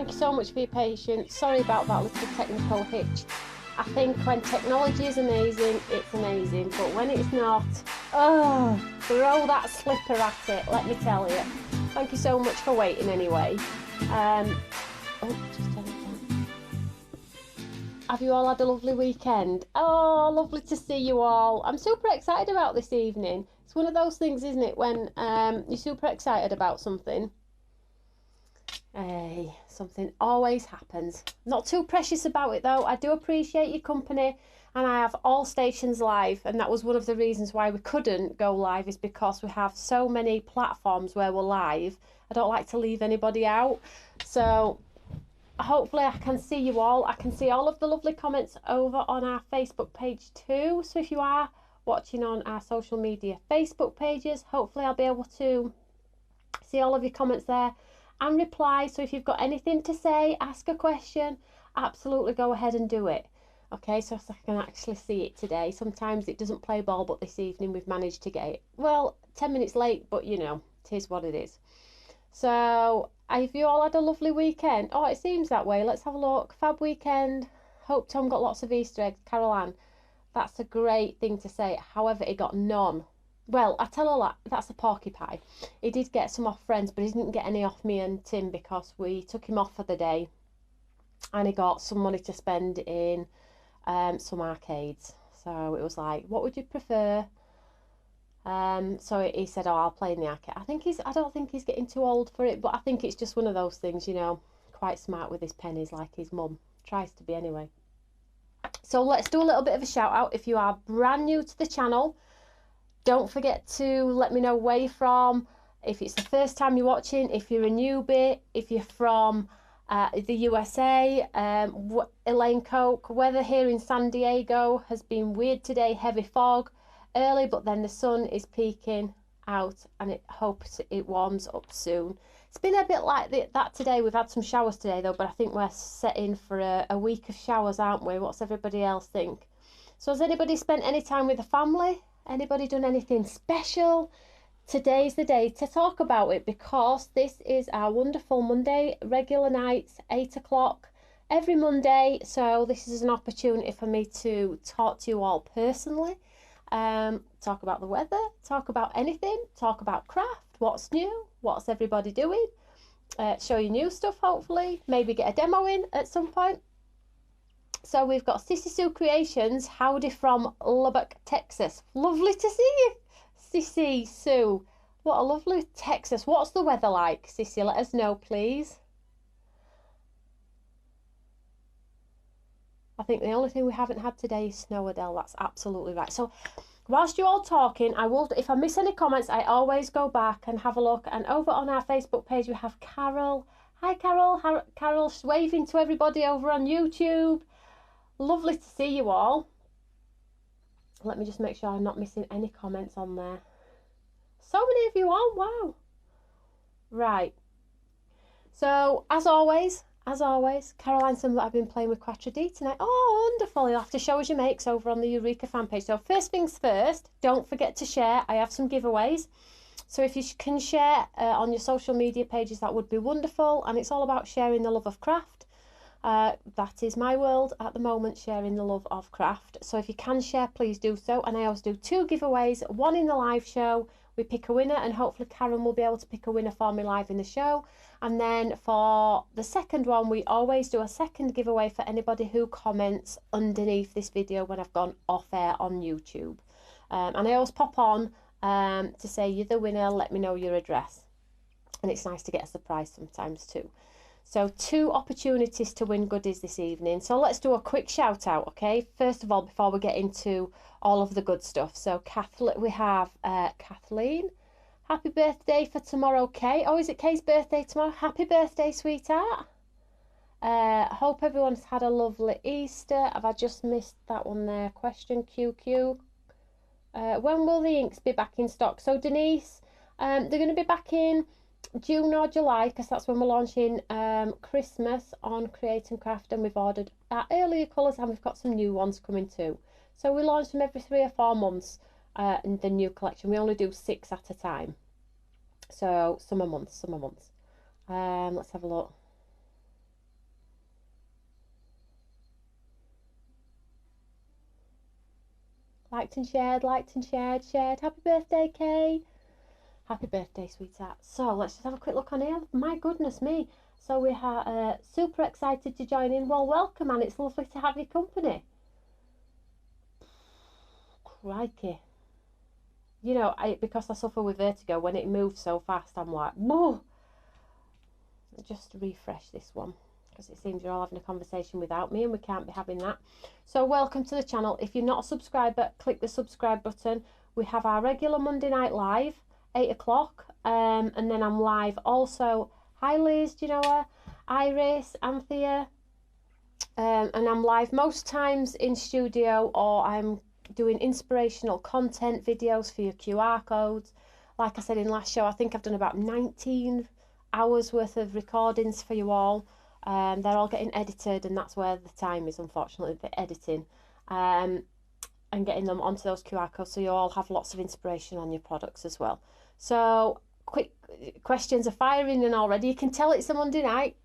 Thank you so much for your patience. Sorry about that little technical hitch. I think when technology is amazing, it's amazing. But when it's not, oh, throw that slipper at it, let me tell you. Thank you so much for waiting anyway. Just turn it down. Have you all had a lovely weekend? Oh, lovely to see you all. I'm super excited about this evening. It's one of those things, isn't it, when you're super excited about something. Hey, something always happens. Not too precious about it though. I do appreciate your company, and I have all stations live, and that was one of the reasons why we couldn't go live, is because we have so many platforms where we're live. I don't like to leave anybody out. So hopefully I can see you all. I can see all of the lovely comments over on our Facebook page too. So if you are watching on our social media Facebook pages, hopefully I'll be able to see all of your comments there and reply. So if you've got anything to say, ask a question, absolutely go ahead and do it. Okay, so I can actually see it today. Sometimes it doesn't play ball, but this evening we've managed to get it. Well, 10 minutes late, but you know, it is what it is. So have you all had a lovely weekend? Oh, it seems that way. Let's have a look. Fab weekend. Hope Tom got lots of Easter eggs. Carol Ann, that's a great thing to say. However, he got none. Well, I tell her that's a porcupine. He did get some off friends, but he didn't get any off me and Tim because we took him off for the day, and he got some money to spend in some arcades. So it was like, what would you prefer? So he said, oh, I'll play in the arcade. I don't think he's getting too old for it, but I think it's just one of those things, you know, quite smart with his pennies, like his mum tries to be anyway. So let's do a little bit of a shout out. If you are brand new to the channel, don't forget to let me know where you're from. If it's the first time you're watching, if you're a newbie, if you're from the USA, Elaine Coke. Weather here in San Diego has been weird today, heavy fog early, but then the sun is peeking out, and it hopes it warms up soon. It's been a bit like that today. We've had some showers today though, but I think we're setting for a week of showers, aren't we? What's everybody else think? So has anybody spent any time with the family? Anybody done anything special? Today's the day to talk about it, because this is our wonderful Monday regular nights, 8 o'clock every Monday. So this is an opportunity for me to talk to you all personally, talk about the weather, talk about anything, talk about craft, what's new, what's everybody doing, show you new stuff, hopefully, maybe get a demo in at some point. So we've got Sissy Sue Creations. Howdy from Lubbock, Texas. Lovely to see you, Sissy Sue. What a lovely Texas. What's the weather like, Sissy? Let us know, please. I think the only thing we haven't had today is snow, Adele. That's absolutely right. So whilst you're all talking, I will, if I miss any comments, I always go back and have a look. And over on our Facebook page, we have Carol. Hi, Carol. Carol's waving to everybody over on YouTube. Lovely to see you all. Let me just make sure I'm not missing any comments on there. So many of you all, wow. Right. So as always, Caroline said that I've been playing with Quattro D tonight. Oh, wonderful. You'll have to show us your makes over on the Eureka fan page. So first things first, don't forget to share. I have some giveaways. So if you can share on your social media pages, that would be wonderful. And it's all about sharing the love of craft. That is my world at the moment, sharing the love of craft. So if you can share, please do so. And I always do 2 giveaways, one in the live show. We pick a winner, and hopefully Karen will be able to pick a winner for me live in the show. And then for the second one, we always do a second giveaway for anybody who comments underneath this video when I've gone off air on YouTube. And I always pop on to say you're the winner, let me know your address. And it's nice to get a surprise sometimes too. So 2 opportunities to win goodies this evening. So let's do a quick shout out, okay? First of all, before we get into all of the good stuff. So we have Kathleen. Happy birthday for tomorrow, Kay. Oh, is it Kay's birthday tomorrow? Happy birthday, sweetheart. Hope everyone's had a lovely Easter. Have I just missed that one there? Question QQ. When will the inks be back in stock? So Denise, they're going to be back in June or July, because that's when we're launching Christmas on Create and Craft, and we've ordered our earlier colours and we've got some new ones coming too. So we launch them every 3 or 4 months in the new collection. We only do 6 at a time. So summer months. Let's have a look. Liked and shared, shared. Happy birthday, Kay. Happy birthday, sweetheart. So let's just have a quick look on here. My goodness me. So we are super excited to join in. Well, welcome, and it's lovely to have your company. Crikey. You know, because I suffer with vertigo, when it moves so fast, I'm like, whoa. Just refresh this one, because it seems you're all having a conversation without me, and we can't be having that. So welcome to the channel. If you're not a subscriber, click the subscribe button. We have our regular Monday night live, 8 o'clock, and then I'm live also. Hi Liz, do you know her? Iris, Anthea, and I'm live most times in studio, or I'm doing inspirational content videos for your QR codes. Like I said in last show, I think I've done about 19 hours worth of recordings for you all. They're all getting edited, and that's where the time is, unfortunately, the editing, and getting them onto those QR codes, so you all have lots of inspiration on your products as well. So quick questions are firing in already. You can tell it's a Monday night.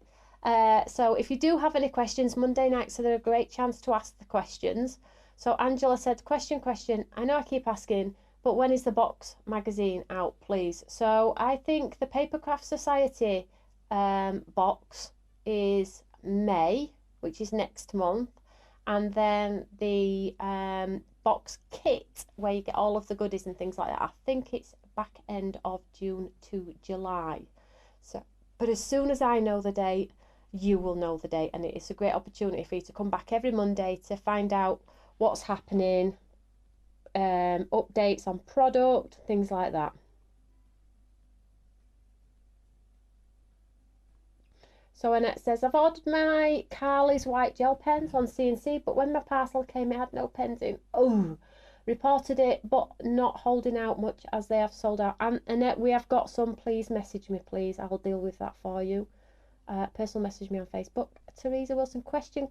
So if you do have any questions, Monday nights are a great chance to ask the questions. So Angela said, question. I know I keep asking, but when is the box magazine out, please? So I think the Papercraft Society box is May, which is next month. And then the box kit, where you get all of the goodies and things like that, I think it's back end of June to July. So, but as soon as I know the date, you will know the date, and it's a great opportunity for you to come back every Monday to find out what's happening, updates on product, things like that. So Annette says, I've ordered my Carly's white gel pens on CNC, but when my parcel came it had no pens in. Oh, reported it, but not holding out much as they have sold out. And Annette, we have got some. Please message me, please. I will deal with that for you. Personal message me on Facebook. Teresa Wilson, question.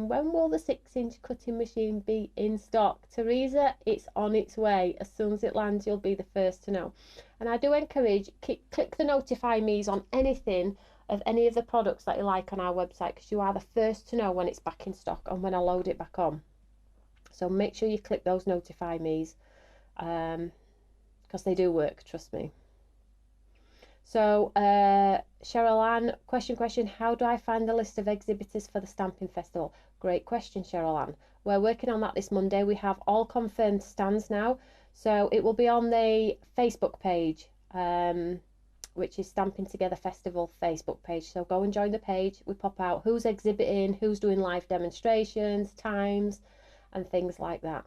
When will the 6-inch cutting machine be in stock? Teresa, it's on its way. As soon as it lands, you'll be the first to know. And I do encourage, click the notify me's on anything of any of the products that you like on our website, because you are the first to know when it's back in stock and when I load it back on. So make sure you click those notify me's, because they do work, trust me. So Cheryl Ann, question, how do I find the list of exhibitors for the Stamping Festival? Great question, Cheryl Ann. We're working on that this Monday. We have all confirmed stands now, so it will be on the Facebook page, which is Stamping Together Festival Facebook page. So go and join the page. We pop out who's exhibiting, who's doing live demonstrations, times, and things like that.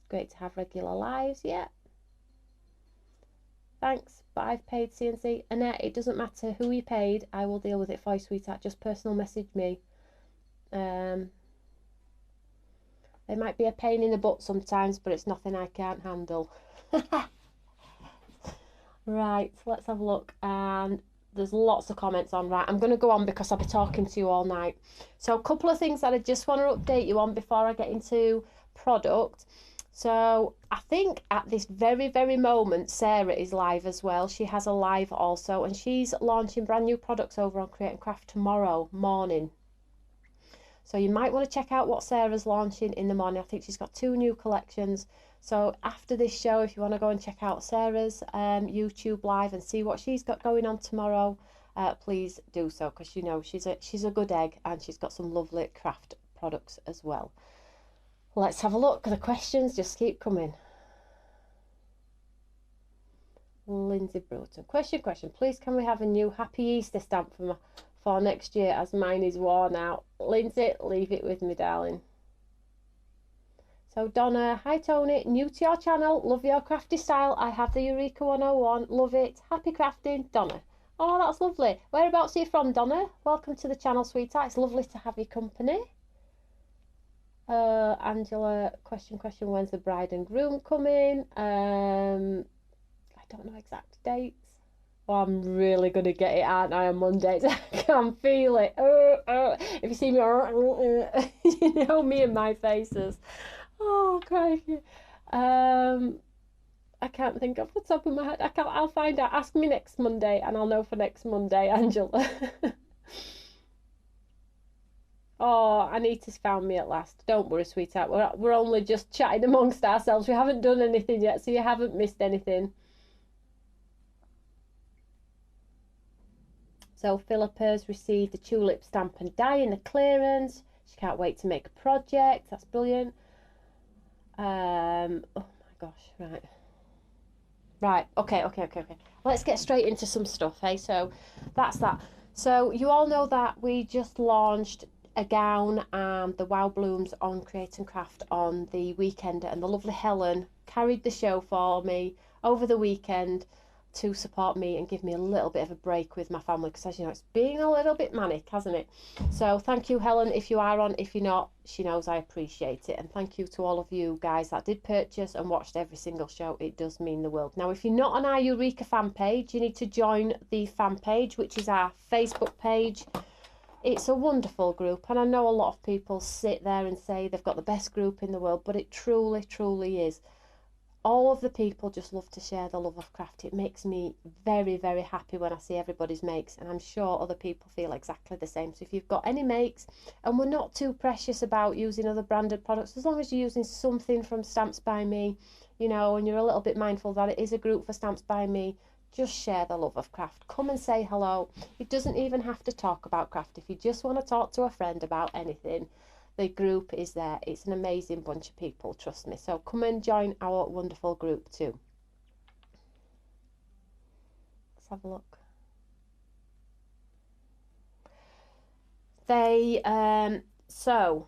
Great to have regular lives, yeah. Thanks, but I've paid CNC. Annette, it doesn't matter who you paid, I will deal with it for you, sweetheart. Just personal message me. They might be a pain in the butt sometimes, but it's nothing I can't handle. Right, let's have a look. And there's lots of comments on. Right, I'm going to go on because I'll be talking to you all night. So a couple of things that I just want to update you on before I get into product. So I think at this very moment, Sarah is live as well. She has a live also, and she's launching brand new products over on Create and Craft tomorrow morning. So you might want to check out what Sarah's launching in the morning. I think she's got 2 new collections. So after this show, if you want to go and check out Sarah's YouTube live and see what she's got going on tomorrow, please do so, because you know she's a good egg, and she's got some lovely craft products as well. Let's have a look. The questions just keep coming. Lindsay Broughton. Question. Please, can we have a new Happy Easter stamp for next year, as mine is worn out? Lindsay, leave it with me, darling. So Donna, hi Tony, new to your channel, love your crafty style. I have the Eureka 101, love it. Happy crafting, Donna. Oh, that's lovely. Whereabouts are you from, Donna? Welcome to the channel, sweetheart. It's lovely to have your company. Angela, question, when's the bride and groom coming? I don't know exact dates. Oh, I'm really gonna get it, aren't I, on Mondays? I can feel it. If you see me, you know me and my faces. Oh, crikey. I can't think off the top of my head. I'll find out. Ask me next Monday and I'll know for next Monday, Angela. Oh, Anita's found me at last. Don't worry, sweetheart. We're only just chatting amongst ourselves. We haven't done anything yet, so you haven't missed anything. So Philippa's received the tulip stamp and die in the clearance. She can't wait to make a project. That's brilliant. Oh my gosh, right. Right, okay. Let's get straight into some stuff, hey? So that's that. So you all know that we just launched a gown and the Wow Blooms on Create and Craft on the weekend, and the lovely Helen carried the show for me over the weekend to support me and give me a little bit of a break with my family, because as you know, it's been a little bit manic, hasn't it? So thank you, Helen, if you are on. If you're not, she knows I appreciate it. And thank you to all of you guys that did purchase and watched every single show. It does mean the world. Now, if you're not on our Eureka fan page, you need to join the fan page, which is our Facebook page. It's a wonderful group, and I know a lot of people sit there and say they've got the best group in the world, but it truly, truly is. All of the people just love to share the love of craft. It makes me very, very happy when I see everybody's makes, and I'm sure other people feel exactly the same. So if you've got any makes, and we're not too precious about using other branded products, as long as you're using something from Stamps by Me, you know, and you're a little bit mindful that it is a group for Stamps by Me, just share the love of craft. Come and say hello. It doesn't even have to talk about craft. If you just want to talk to a friend about anything, the group is there. It's an amazing bunch of people, trust me. So come and join our wonderful group too. Let's have a look. So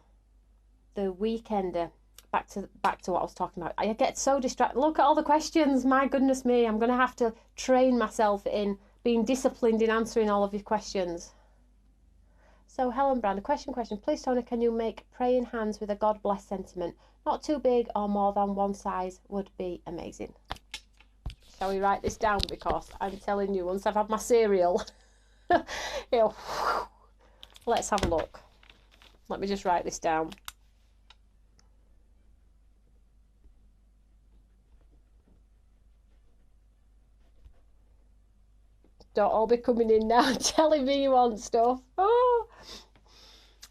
the weekender, back to what I was talking about. I get so distracted. Look at all the questions. My goodness me, I'm going to have to train myself in being disciplined in answering all of your questions. So Helen Brand, question. Please, Tony, can you make praying hands with a God bless sentiment? Not too big or more than one size would be amazing. Shall we write this down? Because I'm telling you, once I've had my cereal, you know, let's have a look. Let me just write this down. Don't all be coming in now telling me you want stuff. Oh.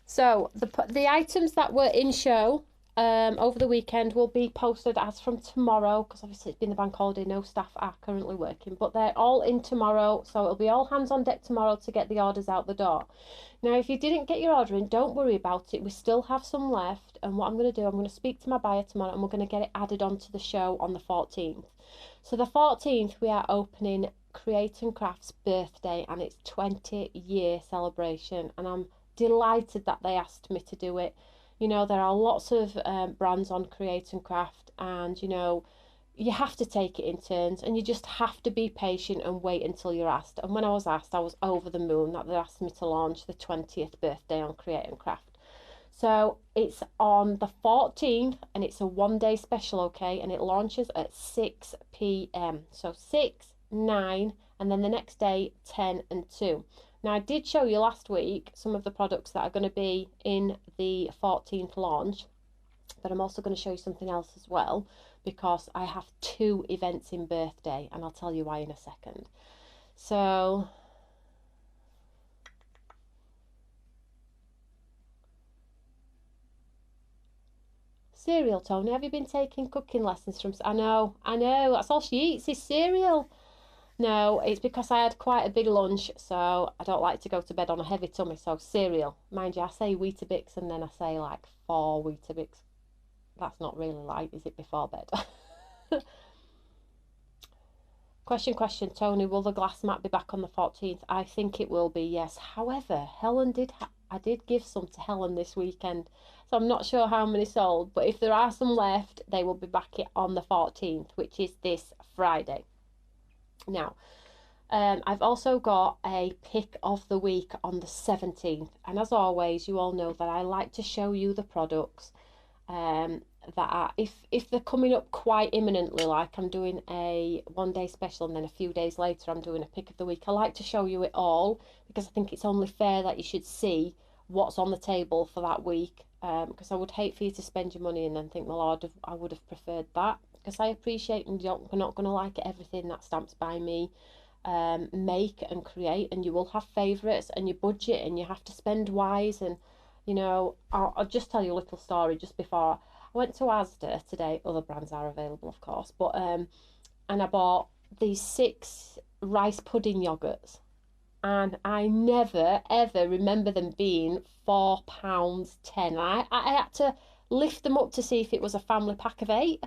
So the items that were in show over the weekend will be posted as from tomorrow, because obviously it's been the bank holiday, no staff are currently working, but they're all in tomorrow, so it'll be all hands on deck tomorrow to get the orders out the door. Now, if you didn't get your order in, don't worry about it. We still have some left, and what I'm going to do, I'm going to speak to my buyer tomorrow, and we're going to get it added onto the show on the 14th. So the 14th, we are opening Create and Craft's birthday, and it's 20-year celebration, and I'm delighted that they asked me to do it. You know, there are lots of brands on Create and Craft, and you know, you have to take it in turns, and you just have to be patient and wait until you're asked. And when I was asked, I was over the moon that they asked me to launch the 20th birthday on Create and Craft. So it's on the 14th, and it's a one-day special, okay, and it launches at 6 p.m. so 6, 9, and then the next day 10 and 2. Now, I did show you last week some of the products that are going to be in the 14th launch, but I'm also going to show you something else as well, because I have 2 events in birthday, and I'll tell you why in a second. So cereal, Tony, have you been taking cooking lessons from... I know, that's all she eats is cereal. No, it's because I had quite a big lunch, so I don't like to go to bed on a heavy tummy, so cereal. Mind you, I say Weetabix and then I say like 4 Weetabix. That's not really light, is it, before bed? Question, Tony, will the glass mat be back on the 14th? I think it will be, yes. However, I did give some to Helen this weekend, so I'm not sure how many sold, but if there are some left, they will be back on the 14th, which is this Friday. Now, I've also got a pick of the week on the 17th, and as always, you all know that I like to show you the products that are, if they're coming up quite imminently, like I'm doing a one-day special and then a few days later I'm doing a pick of the week. I like to show you it all, because I think it's only fair that you should see what's on the table for that week, because I would hate for you to spend your money and then think, well, I would have preferred that, because I appreciate you're not going to like everything that Stamps by Me make and create, and you will have favourites and your budget, and you have to spend wise, and You know, I'll just tell you a little story just before. I went to Asda today. Other brands are available, of course, but and I bought these 6 rice pudding yogurts, and I never ever remember them being £4.10. I had to lift them up to see if it was a family pack of 8.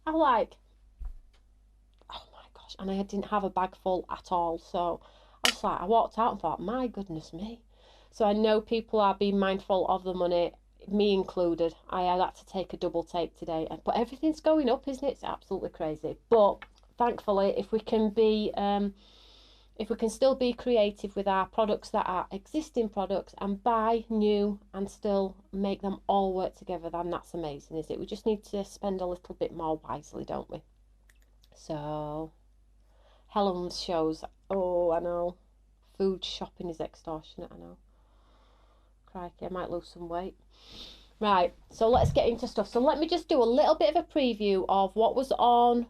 I'm like, oh my gosh, and I didn't have a bag full at all. So I was like, I walked out and thought, my goodness me. So I know people are being mindful of the money, me included. I had to take a double take today, but everything's going up, isn't it? It's absolutely crazy. But thankfully, if we can still be creative with our products that are existing products and buy new and still make them all work together, then that's amazing, is it? We just need to spend a little bit more wisely, don't we? So Helen's shows, oh, I know, food shopping is extortionate, I know. Crikey, I might lose some weight. Right, so let's get into stuff. So let me just do a little bit of a preview of what was on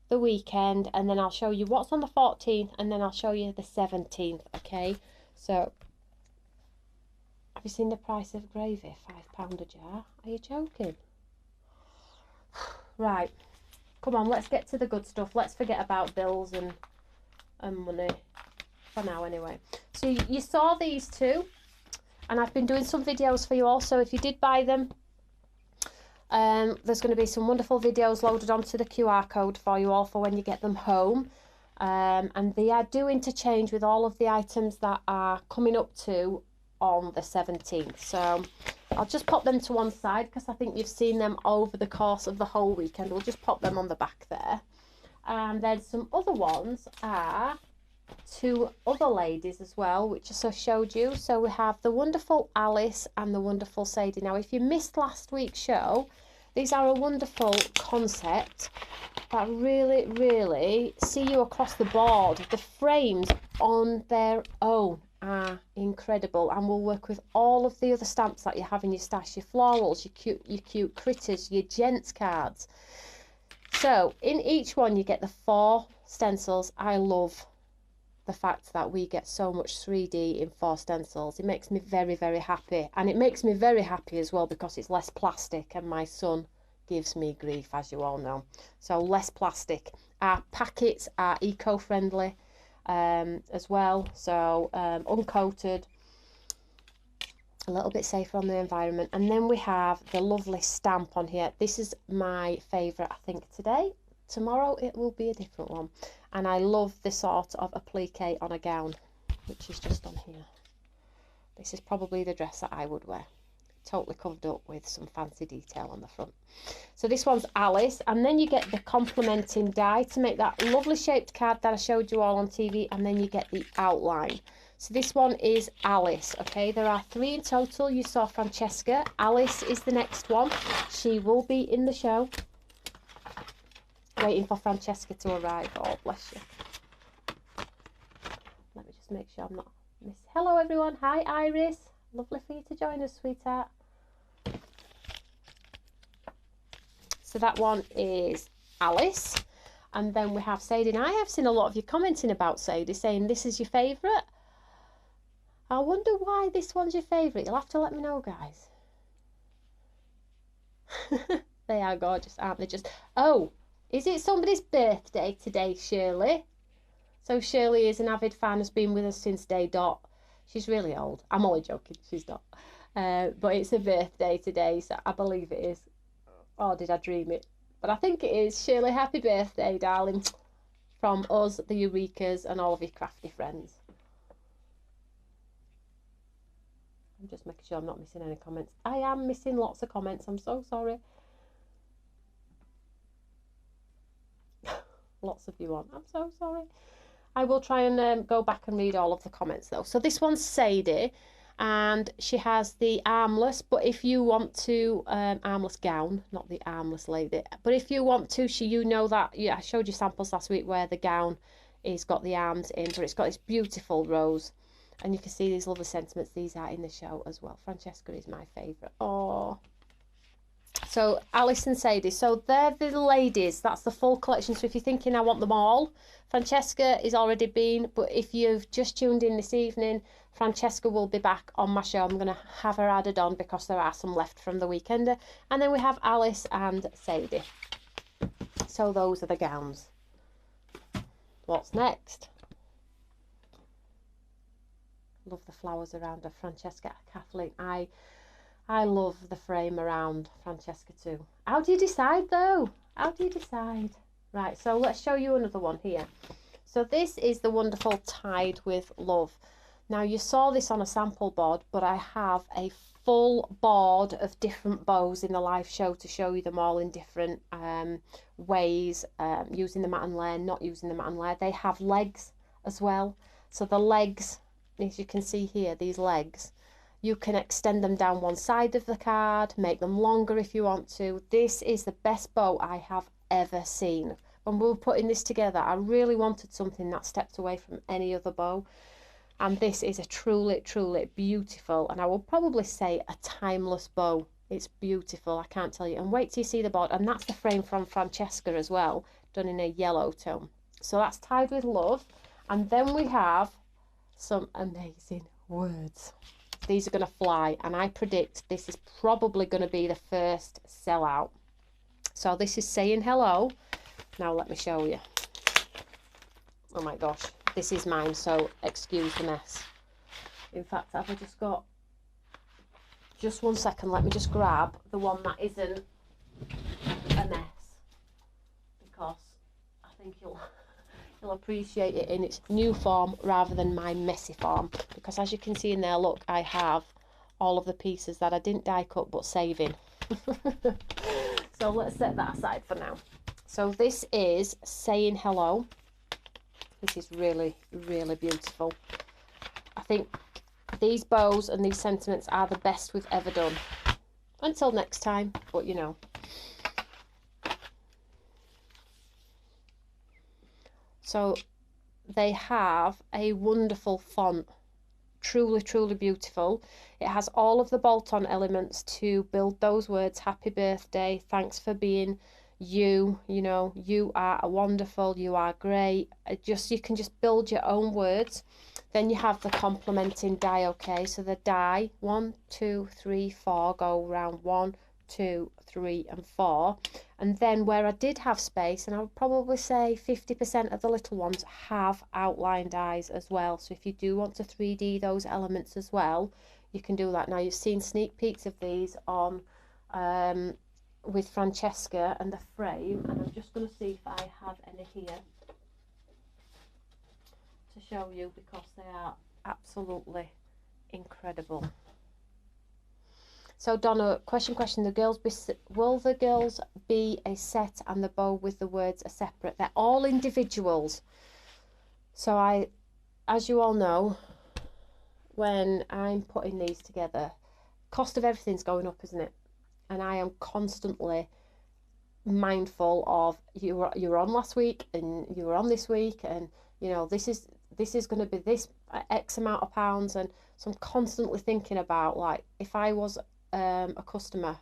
the weekend, and then I'll show you what's on the 14th, and then I'll show you the 17th, okay? So, have you seen the price of gravy? £5 a jar? Are you joking? Right, come on, let's get to the good stuff. Let's forget about bills and money for now anyway. So you saw these 2, and I've been doing some videos for you also. If you did buy them, there's going to be some wonderful videos loaded onto the QR code for you all for when you get them home. And they are due interchange with all of the items that are coming up to on the 17th. So I'll just pop them to one side because I think you've seen them over the course of the whole weekend. We'll just pop them on the back there. And then some other ones are 2 other ladies as well, which I showed you. So we have the wonderful Alice and the wonderful Sadie. Now, if you missed last week's show, these are a wonderful concept that really, really see you across the board. The frames on their own are incredible and will work with all of the other stamps that you have in your stash, your florals, your cute critters, your gents cards. So in each one you get the 4 stencils. I love the fact that we get so much 3D in 4 stencils. It makes me very, very happy, and it makes me very happy as well because it's less plastic, and my son gives me grief, as you all know. So less plastic. Our packets are eco-friendly as well, so uncoated, a little bit safer on the environment. And then we have the lovely stamp on here. This is my favourite, I think, today. Tomorrow it will be a different one. And I love the sort of applique on a gown, which is just on here. This is probably the dress that I would wear. Totally covered up with some fancy detail on the front. So this one's Alice, and then you get the complementing die to make that lovely shaped card that I showed you all on TV, and then you get the outline. So this one is Alice, okay? There are 3 in total. You saw Francesca. Alice is the next one. She will be in the show. Waiting for Francesca to arrive. Oh, bless you. Let me just make sure I'm not missing. Hello, everyone. Hi, Iris. Lovely for you to join us, sweetheart. So that one is Alice. And then we have Sadie. And I have seen a lot of you commenting about Sadie, saying this is your favourite. I wonder why this one's your favourite. You'll have to let me know, guys. They are gorgeous, aren't they? Just, oh, is it somebody's birthday today, Shirley? So Shirley is an avid fan, has been with us since day dot. She's really old. I'm only joking, she's not. But it's her birthday today, so I believe it is. Or did I dream it? But I think it is. Shirley, happy birthday, darling. From us, the Eurekas, and all of your crafty friends. I'm just making sure I'm not missing any comments. I am missing lots of comments. I'm so sorry. Lots of you on. I'm so sorry. I will try and go back and read all of the comments though. So this one's Sadie, and she has the armless, but if you want to, armless gown, not the armless lady, but if you want to, you know that, yeah, I showed you samples last week where the gown is got the arms in, but it's got this beautiful rose, and you can see these lovely sentiments. These are in the show as well. Francesca is my favourite. Oh, So Alice and Sadie, so they're the ladies, that's the full collection. So if you're thinking I want them all, Francesca is already been, but if you've just tuned in this evening, Francesca will be back on my show. I'm going to have her added on because there are some left from the Weekender. And then we have Alice and Sadie. So those are the gowns. What's next? Love the flowers around her. Francesca, Kathleen, I love the frame around Francesca too. How do you decide though? How do you decide? Right, so let's show you another one here. So this is the wonderful Tied with Love. Now you saw this on a sample board, but I have a full board of different bows in the live show to show you them all in different ways, using the mat and layer, not using the mat and layer. They have legs as well. So the legs, as you can see here, these legs, you can extend them down one side of the card, make them longer if you want to. This is the best bow I have ever seen. When we were putting this together, I really wanted something that stepped away from any other bow. And this is a truly, truly beautiful, and I will probably say a timeless bow. It's beautiful, I can't tell you. And wait till you see the board. And that's the frame from Francesca as well, done in a yellow tone. So that's Tied with Love. And then we have some amazing words. These are going to fly, and I predict this is probably going to be the first sellout. So this is Saying Hello. Now let me show you. Oh my gosh, this is mine, so excuse the mess. In fact, have I just got, just one second, let me just grab the one that isn't a mess, because I think you'll appreciate it in its new form rather than my messy form. Because as you can see in there, look, I have all of the pieces that I didn't die cut but saving. So let's set that aside for now. So this is Saying Hello. This is really, really beautiful. I think these bows and these sentiments are the best we've ever done. Until next time, but you know. So they have a wonderful font, truly, truly beautiful. It has all of the bolt-on elements to build those words. Happy birthday, thanks for being you, you know, you are wonderful, you are great. You can just build your own words. Then you have the complementing die, okay? So the die, 1, 2, 3, 4, go round 1, 2, 3 and 4. And then where I did have space, and I would probably say 50% of the little ones have outline dies as well. So if you do want to 3D those elements as well, you can do that. Now you've seen sneak peeks of these on with Francesca and the frame, and I'm just going to see if I have any here to show you, because they are absolutely incredible. So Donna, question, will the girls be a set and the bow with the words are separate? They're all individuals. So as you all know, when I'm putting these together, cost of everything's going up, isn't it? And I am constantly mindful of you were on last week and you were on this week, and you know this is going to be this X amount of pounds, and so I'm constantly thinking about, like, if I was a customer,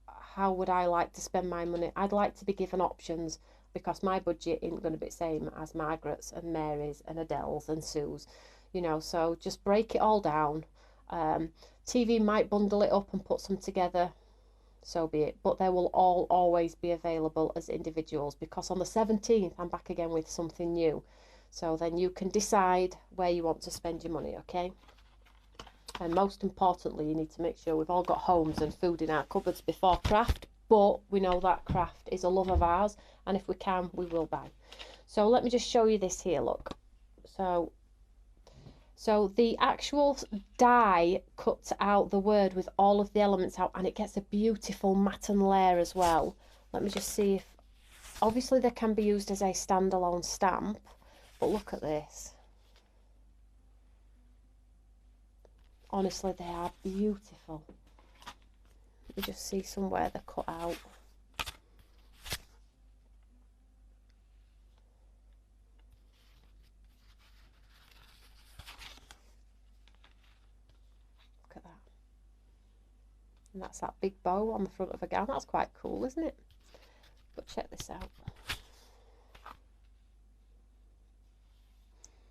how would I like to spend my money? I'd like to be given options, because my budget isn't going to be the same as Margaret's and Mary's and Adele's and Sue's, you know. So just break it all down. TV might bundle it up and put some together, so be it, but they will all always be available as individuals, because on the 17th I'm back again with something new. So then you can decide where you want to spend your money, okay? And most importantly, you need to make sure we've all got homes and food in our cupboards before craft, but we know that craft is a love of ours, and if we can, we will buy. So let me just show you this here, look. So the actual die cuts out the word with all of the elements out, and it gets a beautiful matte and layer as well. Let me just see if, obviously they can be used as a standalone stamp, but look at this. Honestly, they are beautiful. Let me just see somewhere they're cut out. Look at that. And that's that big bow on the front of a gown. That's quite cool, isn't it? But check this out.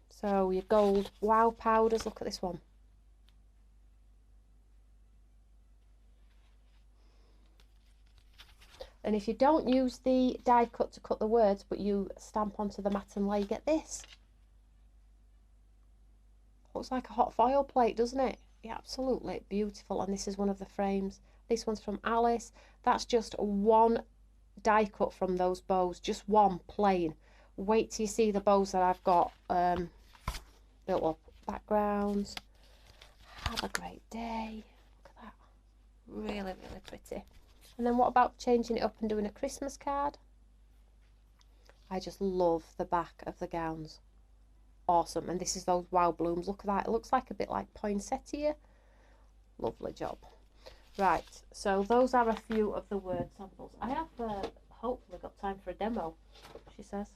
So your gold wow powders, look at this one. And if you don't use the die cut to cut the words, but you stamp onto the mat and lay, you get this. Looks like a hot foil plate, doesn't it? Yeah, absolutely beautiful. And this is one of the frames. This one's from Alice. That's just one die cut from those bows, just one plain. Wait till you see the bows that I've got built up. Backgrounds. Have a great day. Look at that. Really, really pretty. And then what about changing it up and doing a Christmas card? I just love the back of the gowns. Awesome. And this is those wow blooms. Look at that. It looks like a bit like poinsettia. Lovely job. Right. So those are a few of the word samples. I have hopefully got time for a demo, she says.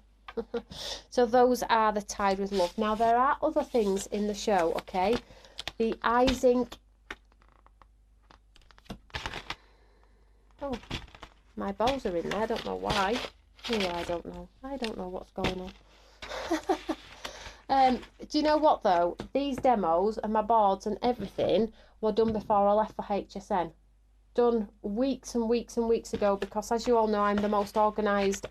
So those are the Tied with Love. Now there are other things in the show, okay? The Eyes Ink. Oh, my bows are in there. I don't know why. Yeah, I don't know. I don't know what's going on. Do you know what though? These demos and my boards and everything were done before I left for HSN. Done weeks and weeks and weeks ago, because as you all know, I'm the most organised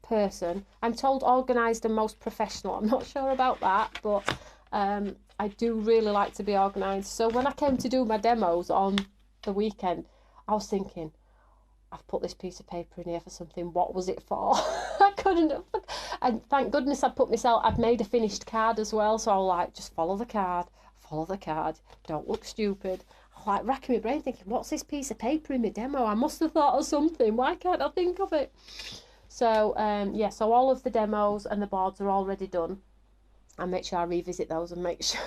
person. I'm told organised and most professional. I'm not sure about that, but I do really like to be organised. So when I came to do my demos on the weekend, I was thinking, I've put this piece of paper in here for something. What was it for? I couldn't. And thank goodness I'd made a finished card as well. So I was like, just follow the card, don't look stupid. I'm like racking my brain thinking, what's this piece of paper in my demo? I must have thought of something. Why can't I think of it? So yeah, so all of the demos and the boards are already done. I make sure I revisit those and make sure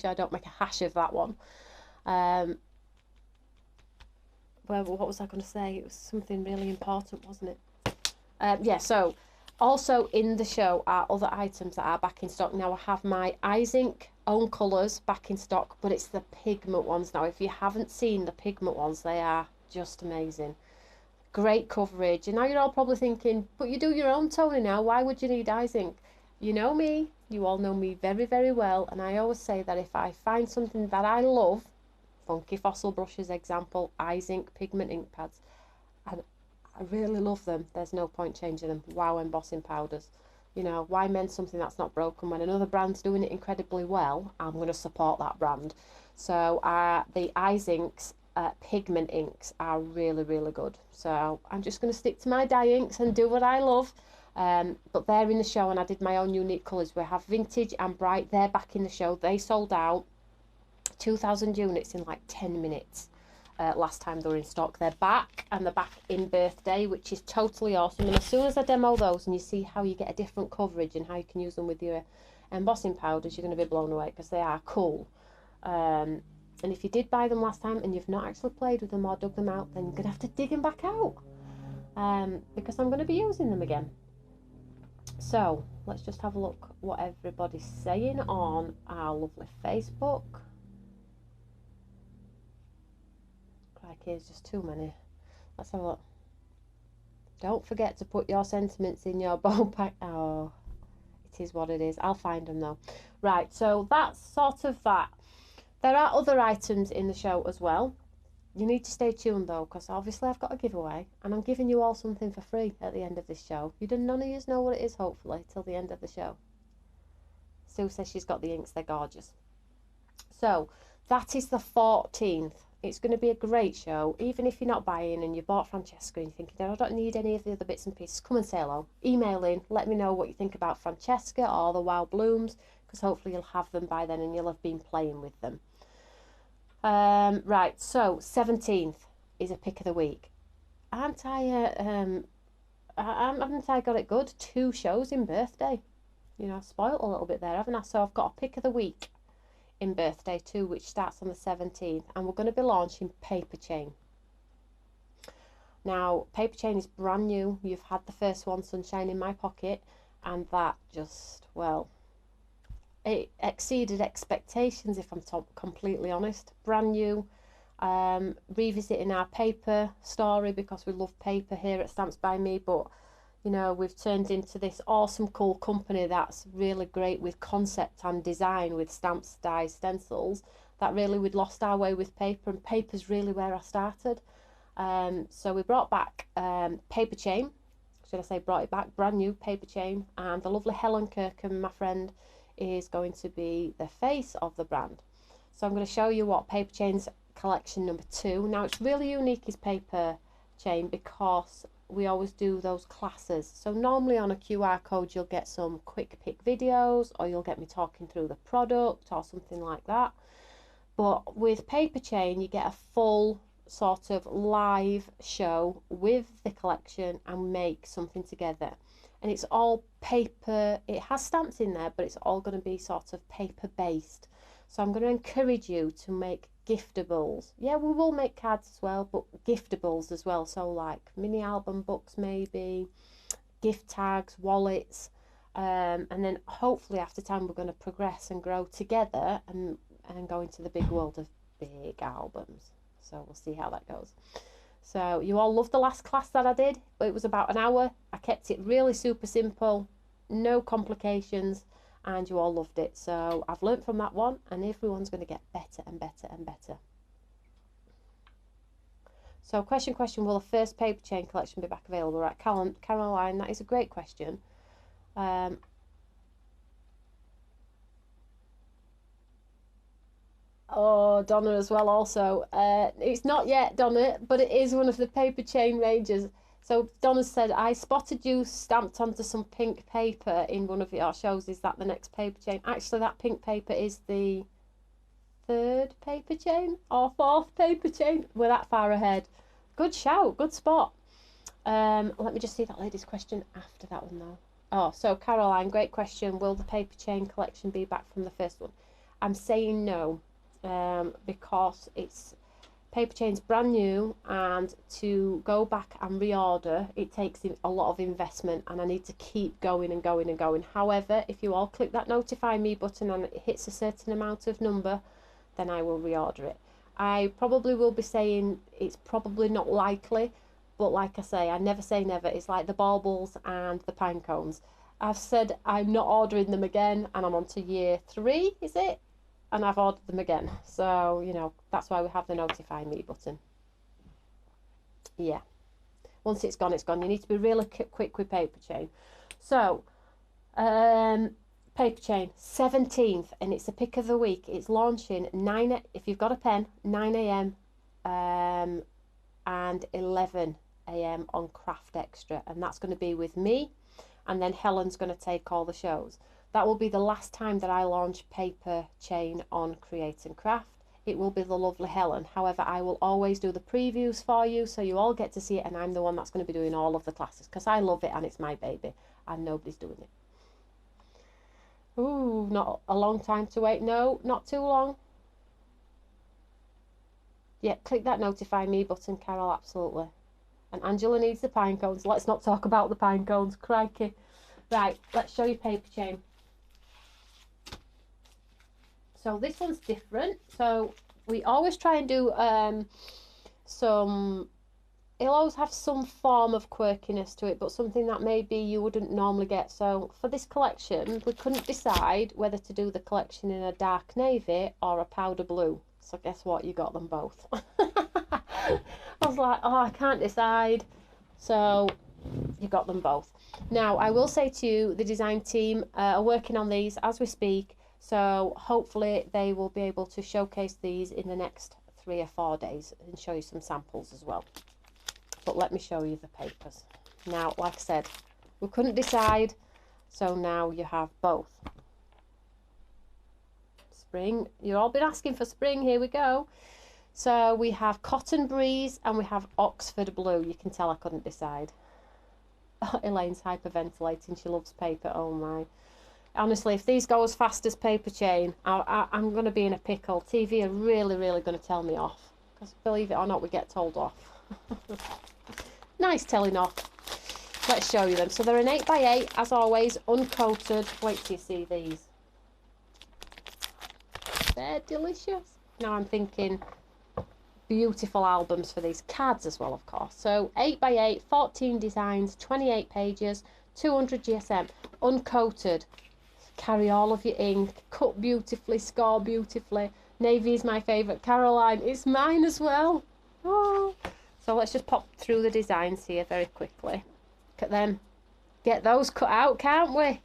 I don't make a hash of that one. Well, what was I going to say? It was something really important, wasn't it? Yeah, so also in the show are other items that are back in stock. Now I have my Eyes Ink own colours back in stock, but it's the pigment ones now. If you haven't seen the pigment ones, they are just amazing. Great coverage. And now you're all probably thinking, but you do your own toning now, why would you need Eyes Ink? You know me, you all know me very, very well, and I always say that if I find something that I love, Funky Fossil brushes example, Eyes Ink pigment ink pads, and I really love them, there's no point changing them. Wow embossing powders, you know, why mend something that's not broken? When another brand's doing it incredibly well, I'm going to support that brand. So the Eyes Inks pigment inks are really, really good. So I'm just going to stick to my dye inks and do what I love. But they're in the show, and I did my own unique colours. We have Vintage and Bright. They're back in the show. They sold out 2,000 units in like 10 minutes last time they were in stock. They're back, and they're back in Birthday, which is totally awesome. And as soon as I demo those and you see how you get a different coverage and how you can use them with your embossing powders, you're going to be blown away, because they are cool. And if you did buy them last time and you've not actually played with them or dug them out, then you're going to have to dig them back out, because I'm going to be using them again. So let's just have a look what everybody's saying on our lovely Facebook. Crikey, there's just too many. Let's have a look. Don't forget to put your sentiments in your bow pack. Oh, it is what it is. I'll find them though. Right, so that's sort of that. There are other items in the show as well. You need to stay tuned though, because obviously I've got a giveaway, and I'm giving you all something for free at the end of this show. None of you know what it is, hopefully, till the end of the show. Sue says she's got the inks, they're gorgeous. So that is the 14th. It's going to be a great show. Even if you're not buying and you bought Francesca and you're thinking, I don't need any of the other bits and pieces, come and say hello. Email in, let me know what you think about Francesca or the Wild Blooms, because hopefully you'll have them by then and you'll have been playing with them. Right, so 17th is a pick of the week. Haven't I got it good? 2 shows in Birthday. You know, I've spoiled a little bit there, haven't I? So I've got a pick of the week in Birthday too, which starts on the 17th, and we're going to be launching Paper Chain. Now, Paper Chain is brand new. You've had the first one, Sunshine in My Pocket, and that just, well, it exceeded expectations, if I'm completely honest. Brand new. revisiting our paper story, because we love paper here at Stamps by Me, but you know, we've turned into this awesome cool company that's really great with concept and design with stamps, dies, stencils, that really we'd lost our way with paper, and paper's really where I started. So we brought back paper chain, should I say brought it back, brand new paper chain, and the lovely Helen Kirkham, my friend, is going to be the face of the brand. So I'm going to show you what paper chain's collection number 2. Now it's really unique is paper chain because we always do those classes. So normally on a QR code you'll get some quick pick videos, or you'll get me talking through the product or something like that. But with paper chain you get a full sort of live show with the collection and make something together. And it's all paper, it has stamps in there, but it's all going to be sort of paper based. So I'm going to encourage you to make giftables. Yeah, we will make cards as well, but giftables as well. So like mini album books, maybe gift tags, wallets, and then hopefully after time we're going to progress and grow together and go into the big world of big albums. So we'll see how that goes. So you all loved the last class that I did, but it was about an hour. I kept it really super simple, no complications, and you all loved it. So I've learnt from that one, and everyone's going to get better and better and better. So question, will the first paper chain collection be back available? Right, Caroline, that is a great question. Oh, Donna as well also. It's not yet, Donna, but it is one of the paper chain ranges. So Donna said, I spotted you stamped onto some pink paper in one of your shows. Is that the next paper chain? Actually, that pink paper is the 3rd paper chain or 4th paper chain. We're that far ahead. Good shout, good spot. Let me just see that lady's question after that one though. Oh, so Caroline, great question. Will the paper chain collection be back from the first one? I'm saying no. Because it's paper chain's brand new, and to go back and reorder it takes a lot of investment, and I need to keep going and going and going. However, if you all click that notify me button and it hits a certain amount of number, then I will reorder it. I probably will be saying it's probably not likely, but like I say, I never say never. It's like the baubles and the pine cones. I've said I'm not ordering them again, and I'm on to year 3, is it? And I've ordered them again. So, you know, that's why we have the notify me button. Yeah. Once it's gone, it's gone. You need to be really quick with paper chain. So, paper chain, 17th, and it's the pick of the week. It's launching if you've got a pen, 9 AM and 11 AM on Craft Extra. And that's going to be with me. And then Helen's going to take all the shows. That will be the last time that I launch paper chain on Create and Craft. It will be the lovely Helen. However, I will always do the previews for you, so you all get to see it, and I'm the one that's going to be doing all of the classes because I love it and it's my baby and nobody's doing it. Ooh, not a long time to wait. No, not too long. Yeah, click that notify me button, Carol, absolutely. And Angela needs the pine cones. Let's not talk about the pine cones, crikey. Right, let's show you paper chain. So this one's different. So we always try and do it'll always have some form of quirkiness to it, but something that maybe you wouldn't normally get. So for this collection, we couldn't decide whether to do the collection in a dark navy or a powder blue. So guess what? You got them both. I was like, oh, I can't decide. So you got them both. Now, I will say to you, the design team are working on these as we speak. So hopefully they will be able to showcase these in the next 3 or 4 days and show you some samples as well. But let me show you the papers. Now, like I said, we couldn't decide, so now you have both. Spring, you've all been asking for spring, here we go. So we have Cotton Breeze and we have Oxford Blue. You can tell I couldn't decide. Elaine's hyperventilating, she loves paper, oh my. Honestly, if these go as fast as paper chain, I'm going to be in a pickle. TV are really, really going to tell me off. Because believe it or not, we get told off. Nice telling off. Let's show you them. So they're an 8x8, as always, uncoated. Wait till you see these. They're delicious. Now I'm thinking, beautiful albums for these cards as well, of course. So 8x8, 14 designs, 28 pages, 200 GSM, uncoated. Carry all of your ink, cut beautifully, score beautifully. Navy is my favourite. Caroline, it's mine as well. Oh. So let's just pop through the designs here very quickly. Look at them. Get those cut out, can't we?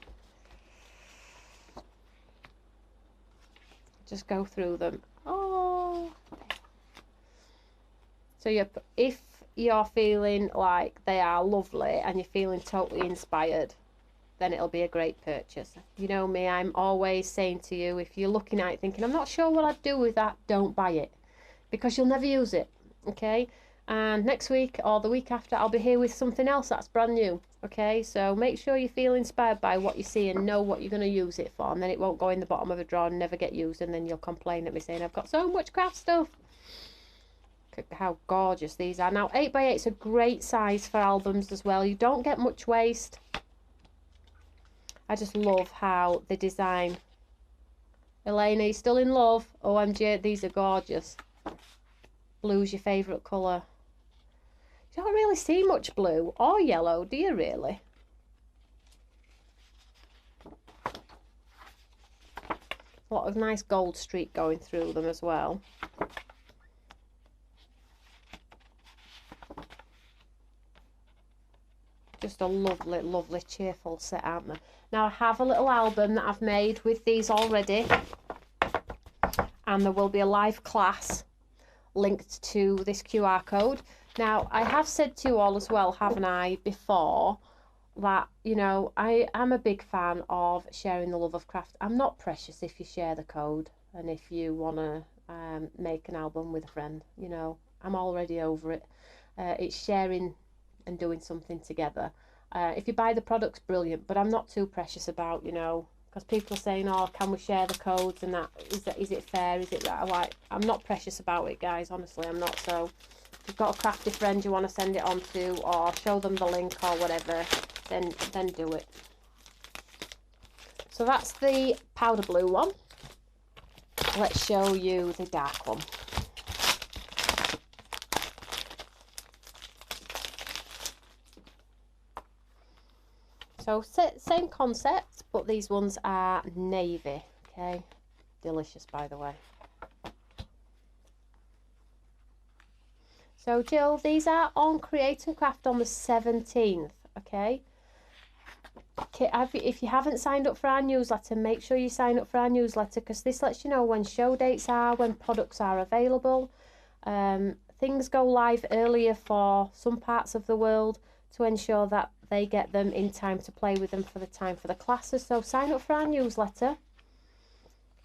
Just go through them. Oh. So if you're feeling like they are lovely and you're feeling totally inspired, then it'll be a great purchase. You know me, I'm always saying to you, if you're looking at it thinking, I'm not sure what I'd do with that, don't buy it. Because you'll never use it, okay? And next week or the week after, I'll be here with something else that's brand new, okay? So make sure you feel inspired by what you see and know what you're going to use it for. And then it won't go in the bottom of a drawer and never get used. And then you'll complain at me saying, I've got so much craft stuff. How gorgeous these are. Now 8x8 is a great size for albums as well. You don't get much waste. I just love how the design. Elena, you still in love? OMG, these are gorgeous. Blue's your favourite colour. You don't really see much blue or yellow, do you really? A lot of nice gold streak going through them as well. Just a lovely, lovely, cheerful set, aren't they? Now, I have a little album that I've made with these already. And there will be a live class linked to this QR code. Now, I have said to you all as well, haven't I, before, that, you know, I am a big fan of sharing the love of craft. I'm not precious if you share the code and if you want to make an album with a friend, you know. I'm already over it. It's sharing and doing something together. If you buy the products, brilliant, but I'm not too precious about, you know, because people are saying, oh, can we share the codes and that, is it fair, is it that? I'm not precious about it, guys, honestly, I'm not. So if you've got a crafty friend you want to send it on to, or show them the link or whatever, then do it. So that's the powder blue one. Let's show you the dark one. So same concept, but these ones are navy, okay? Delicious, by the way. So Jill, these are on Create and Craft on the 17th, okay? If you haven't signed up for our newsletter, make sure you sign up for our newsletter, because this lets you know when show dates are, when products are available. Things go live earlier for some parts of the world to ensure that they get them in time to play with them for the time for the classes. So sign up for our newsletter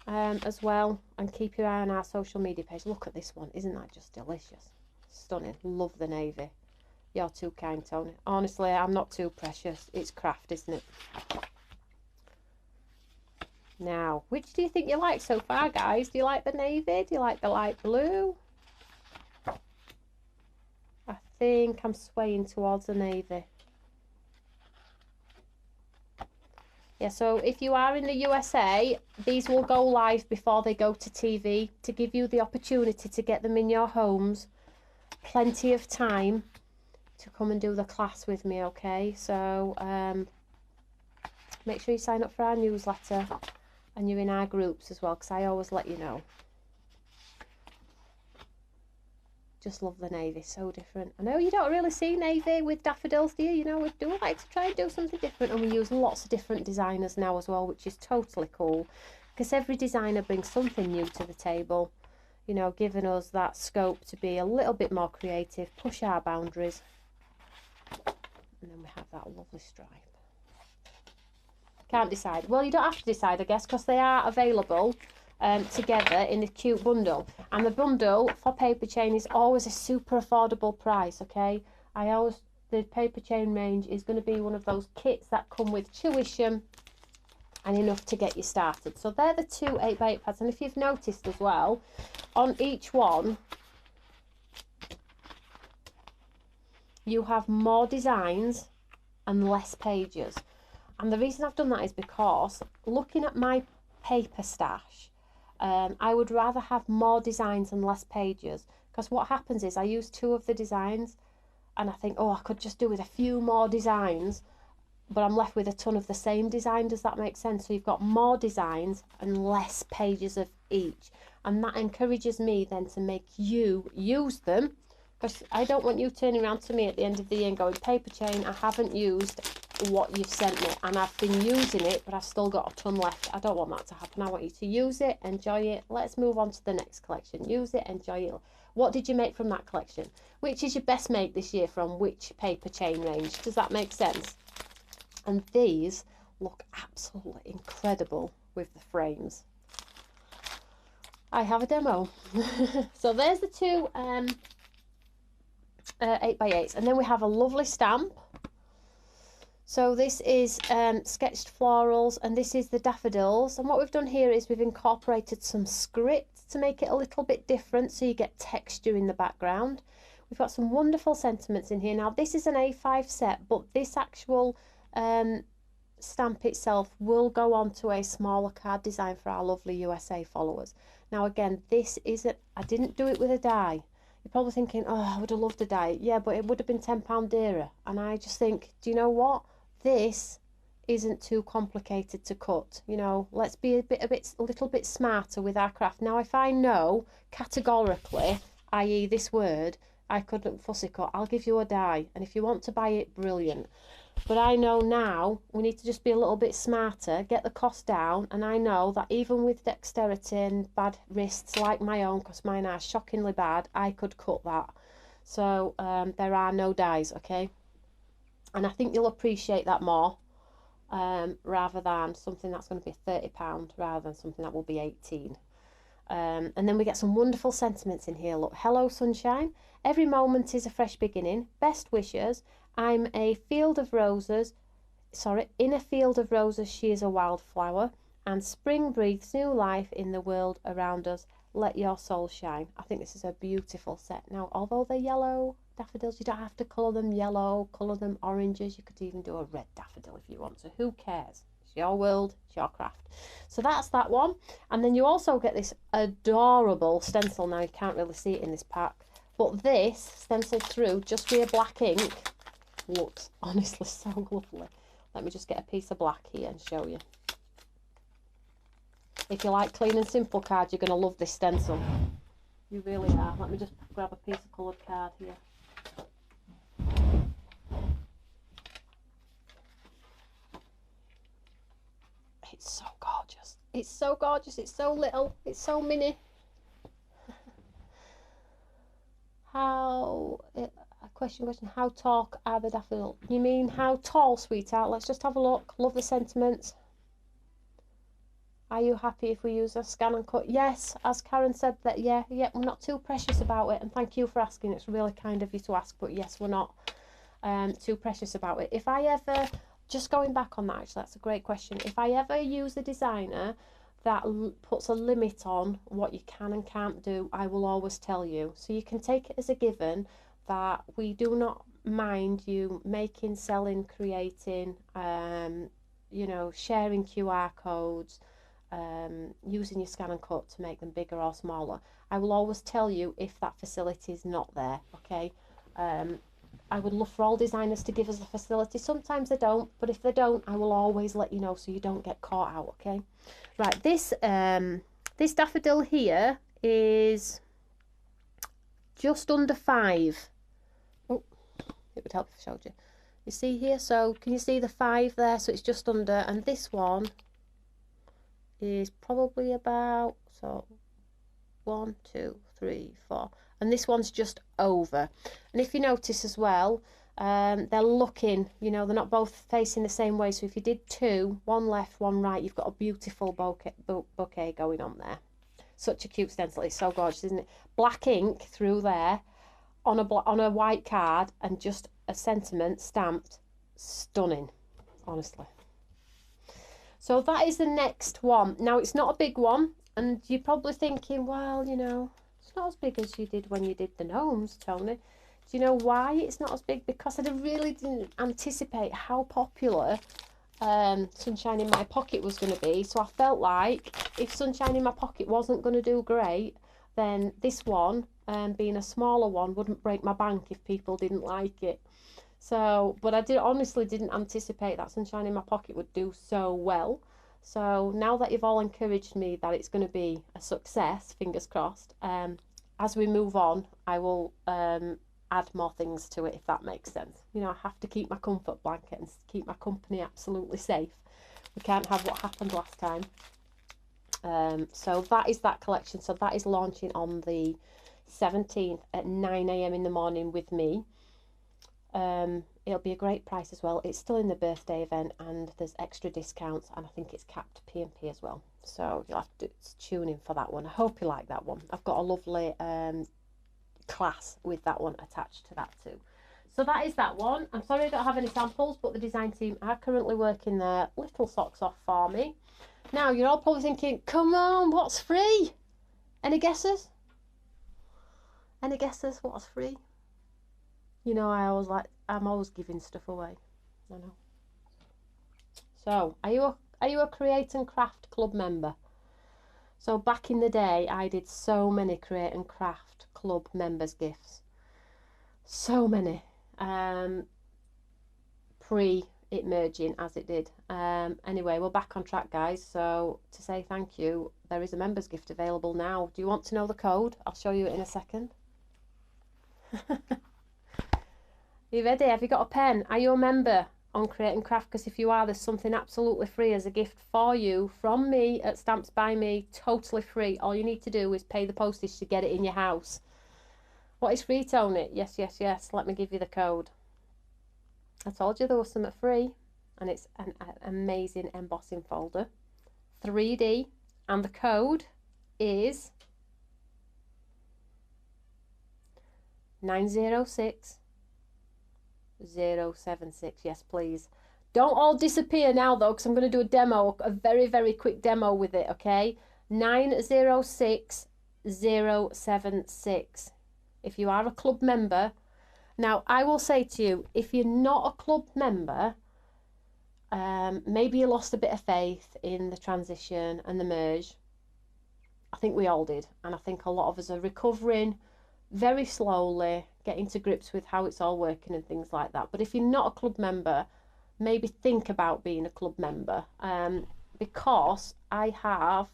as well, and keep your eye on our social media page. Look at this one, isn't that just delicious? Stunning. Love the navy. You're too kind, Tony. Honestly, I'm not too precious. It's craft, isn't it? Now, which do you think you like so far, guys? Do you like the navy? Do you like the light blue? I think I'm swaying towards the navy. Yeah, so if you are in the USA, these will go live before they go to TV to give you the opportunity to get them in your homes. Plenty of time to come and do the class with me, okay? So make sure you sign up for our newsletter and you're in our groups as well, because I always let you know. Just love the navy, so different. I know you don't really see navy with daffodils, do you? You know, we do like to try and do something different, and we use lots of different designers now as well, which is totally cool, because every designer brings something new to the table, you know, giving us that scope to be a little bit more creative, push our boundaries. And then we have that lovely stripe. Can't decide. Well, you don't have to decide, I guess, because they are available together in a cute bundle, and the bundle for paper chain is always a super affordable price, okay? The paper chain range is going to be one of those kits that come with tuition and enough to get you started. So they're the two 8x8 pads, and if you've noticed as well, on each one you have more designs and less pages. And the reason I've done that is because looking at my paper stash, I would rather have more designs and less pages, because what happens is I use 2 of the designs and I think, oh, I could just do with a few more designs, but I'm left with a ton of the same design. Does that make sense? So you've got more designs and less pages of each, and that encourages me then to make you use them, because I don't want you turning around to me at the end of the year and going, paper chain, I haven't used what you've sent me, and I've been using it but I've still got a ton left. I don't want that to happen. I want you to use it, enjoy it. Let's move on to the next collection. Use it, enjoy it. What did you make from that collection? Which is your best make this year from which paper chain range? Does that make sense? And these look absolutely incredible with the frames. I have a demo. So there's the 2 8x8s, and then we have a lovely stamp. So this is sketched florals, and this is the daffodils, and what we've done here is we've incorporated some script to make it a little bit different, so you get texture in the background. We've got some wonderful sentiments in here. Now this is an A5 set, but this actual stamp itself will go on to a smaller card design for our lovely USA followers. Now again, this isn't, I didn't do it with a die. You're probably thinking, oh, I would have loved a die. Yeah, but it would have been £10 dearer. And I just think, do you know what? This isn't too complicated to cut. You know, let's be a little bit smarter with our craft. Now, if I know categorically, i.e. this word, I couldn't fussy cut, I'll give you a die. And if you want to buy it, brilliant. But I know now we need to just be a little bit smarter, get the cost down, and I know that even with dexterity and bad wrists like my own, because mine are shockingly bad, I could cut that. So there are no dies, okay? And I think you'll appreciate that more, rather than something that's going to be £30 rather than something that will be 18. And then we get some wonderful sentiments in here. Look, hello sunshine, every moment is a fresh beginning, best wishes, I'm a field of roses, sorry, in a field of roses she is a wildflower, and spring breathes new life in the world around us, let your soul shine. I think this is a beautiful set. Now, although they're yellow daffodils, you don't have to colour them yellow, colour them oranges. You could even do a red daffodil if you want to. Who cares? It's your world, it's your craft. So that's that one. And then you also get this adorable stencil. Now, you can't really see it in this pack, but this stenciled through just with a black ink looks honestly so lovely. Let me just get a piece of black here and show you. If you like clean and simple cards, you're going to love this stencil. You really are. Let me just grab a piece of coloured card here. It's so gorgeous. It's so gorgeous. It's so little. It's so mini. Question, how tall are the daffodils? You mean how tall, sweetheart? Let's just have a look. Love the sentiments. Are you happy if we use a scan and cut? Yes, as Karen said, that yeah, we're not too precious about it, and thank you for asking. It's really kind of you to ask, but yes, we're not too precious about it. If I ever, just going back on that, actually, that's a great question. If I ever use a designer that puts a limit on what you can and can't do, I will always tell you. So you can take it as a given that we do not mind you making, selling, creating, you know, sharing QR codes, using your scan and cut to make them bigger or smaller. I will always tell you if that facility is not there, okay? I would love for all designers to give us the facility. Sometimes they don't, but if they don't, I will always let you know so you don't get caught out, okay? Right, this daffodil here is just under 5. Oh, it would help if I showed you. You see here, so can you see the 5 there? So it's just under, and this one is probably about, so 1, 2, 3, 4, and this one's just over. And if you notice as well, they're looking, you know, they're not both facing the same way. So if you did 2, one left, one right, you've got a beautiful bouquet going on there. Such a cute stencil. It's so gorgeous, isn't it? Black ink through there on a white card, and just a sentiment stamped. Stunning, honestly. So that is the next one. Now, it's not a big one, and you're probably thinking, well, you know, it's not as big as you did when you did the gnomes, Tony. Do you know why it's not as big? Because I really didn't anticipate how popular Sunshine in My Pocket was going to be. So I felt like if Sunshine in My Pocket wasn't going to do great, then this one, being a smaller one, wouldn't break my bank if people didn't like it. So, but I honestly didn't anticipate that Sunshine in My Pocket would do so well. So now that you've all encouraged me that it's going to be a success, fingers crossed, as we move on, I will add more things to it, if that makes sense. You know, I have to keep my comfort blanket and keep my company absolutely safe. We can't have what happened last time. So that is that collection. So that is launching on the 17th at 9 AM in the morning with me. It'll be a great price as well. It's still in the birthday event and there's extra discounts, and I think it's capped P&P as well. So you'll have to tune in for that one. I hope you like that one. I've got a lovely class with that one attached to that too. So that is that one. I'm sorry I don't have any samples, but the design team are currently working their little socks off for me. Now you're all probably thinking, come on, what's free? Any guesses? Any guesses what's free? You know, I'm always giving stuff away. I know. So are you a Create and Craft Club member? So back in the day, I did so many Create and Craft Club members gifts. So many. Pre it merging as it did. Anyway, we're back on track, guys. So to say thank you, there is a members gift available now. Do you want to know the code? I'll show you it in a second. You ready? Have you got a pen? Are you a member on Create and Craft? Because if you are, there's something absolutely free as a gift for you from me at Stamps by Me, totally free. All you need to do is pay the postage to get it in your house. What is free, Tony? Yes, yes, yes. Let me give you the code. I told you there was something free, and it's an amazing embossing folder, 3D, and the code is 906 076. Yes, please. Don't all disappear now though, because I'm going to do a demo, a very, very quick demo with it, okay? 906 076. If you are a club member, now I will say to you, if you're not a club member, maybe you lost a bit of faith in the transition and the merge. I think we all did, and I think a lot of us are recovering very slowly, getting to grips with how it's all working and things like that. But if you're not a club member, maybe think about being a club member, because I have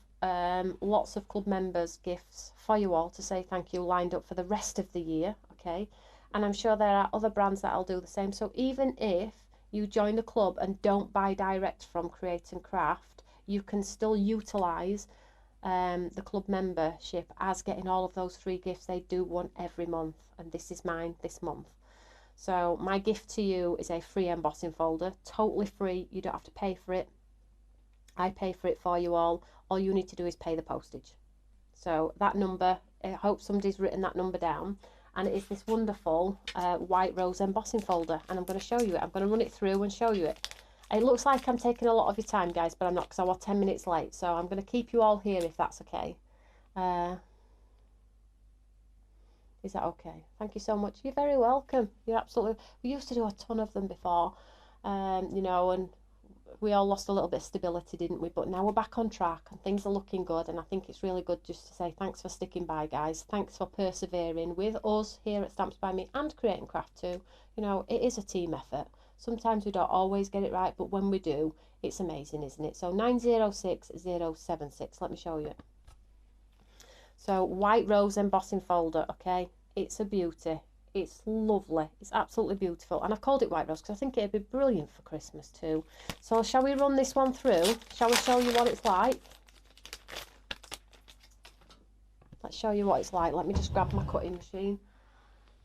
lots of club members gifts for you all to say thank you lined up for the rest of the year, okay? And I'm sure there are other brands that'll do the same. So even if you join the club and don't buy direct from Create and Craft, you can still utilise the club membership as getting all of those free gifts. They do one every month, and this is mine this month. So my gift to you is a free embossing folder, totally free. You don't have to pay for it. I pay for it for you all. All you need to do is pay the postage. So that number, I hope somebody's written that number down, and it is this wonderful white rose embossing folder, and I'm going to show you it. I'm going to run it through and show you it. It looks like I'm taking a lot of your time, guys, but I'm not, because I was 10 minutes late. So I'm going to keep you all here if that's okay. Is that okay? Thank you so much. You're very welcome. You're absolutely... We used to do a ton of them before, you know, and we all lost a little bit of stability, didn't we? But now we're back on track and things are looking good. And I think it's really good just to say thanks for sticking by, guys. Thanks for persevering with us here at Stamps by Me and Create and Craft too. You know, it is a team effort. Sometimes we don't always get it right, but when we do, it's amazing, isn't it? So 906 076, let me show you. So white rose embossing folder, okay? It's a beauty. It's lovely. It's absolutely beautiful. And I've called it white rose because I think it'd be brilliant for Christmas too. So shall we run this one through? Shall we show you what it's like? Let's show you what it's like. Let me just grab my cutting machine.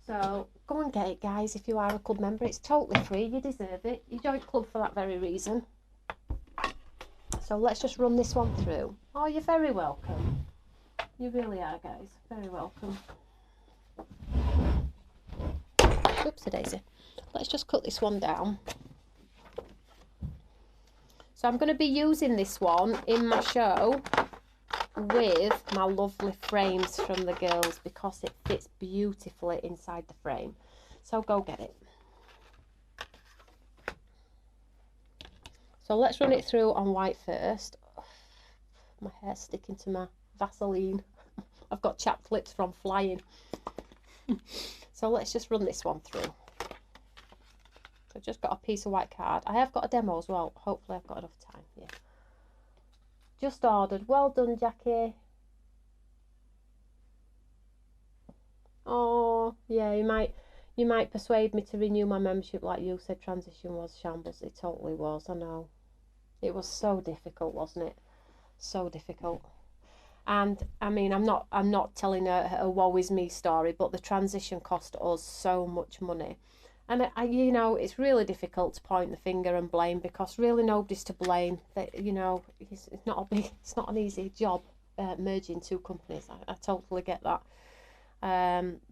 So go and get it, guys, if you are a club member. It's totally free. You deserve it. You joined club for that very reason. So let's just run this one through. Oh, you're very welcome. You really are, guys. Very welcome. Oopsie daisy. Let's just cut this one down. So I'm going to be using this one in my show with my lovely frames from the girls because it fits beautifully inside the frame. So go get it. So let's run it through on white first. My hair's sticking to my Vaseline. I've got chapped lips from flying. So let's just run this one through. So I've just got a piece of white card. I have got a demo as well. Hopefully I've got enough time. Yeah. Just ordered. Well done, Jackie. Oh, yeah, you might persuade me to renew my membership like you said transition was shambles. It totally was, I know. It was so difficult, wasn't it? So difficult. And I mean, I'm not telling a woe is me story, but the transition cost us so much money. And you know, it's really difficult to point the finger and blame, because really nobody's to blame. That, you know, it's not an easy job merging two companies. I totally get that.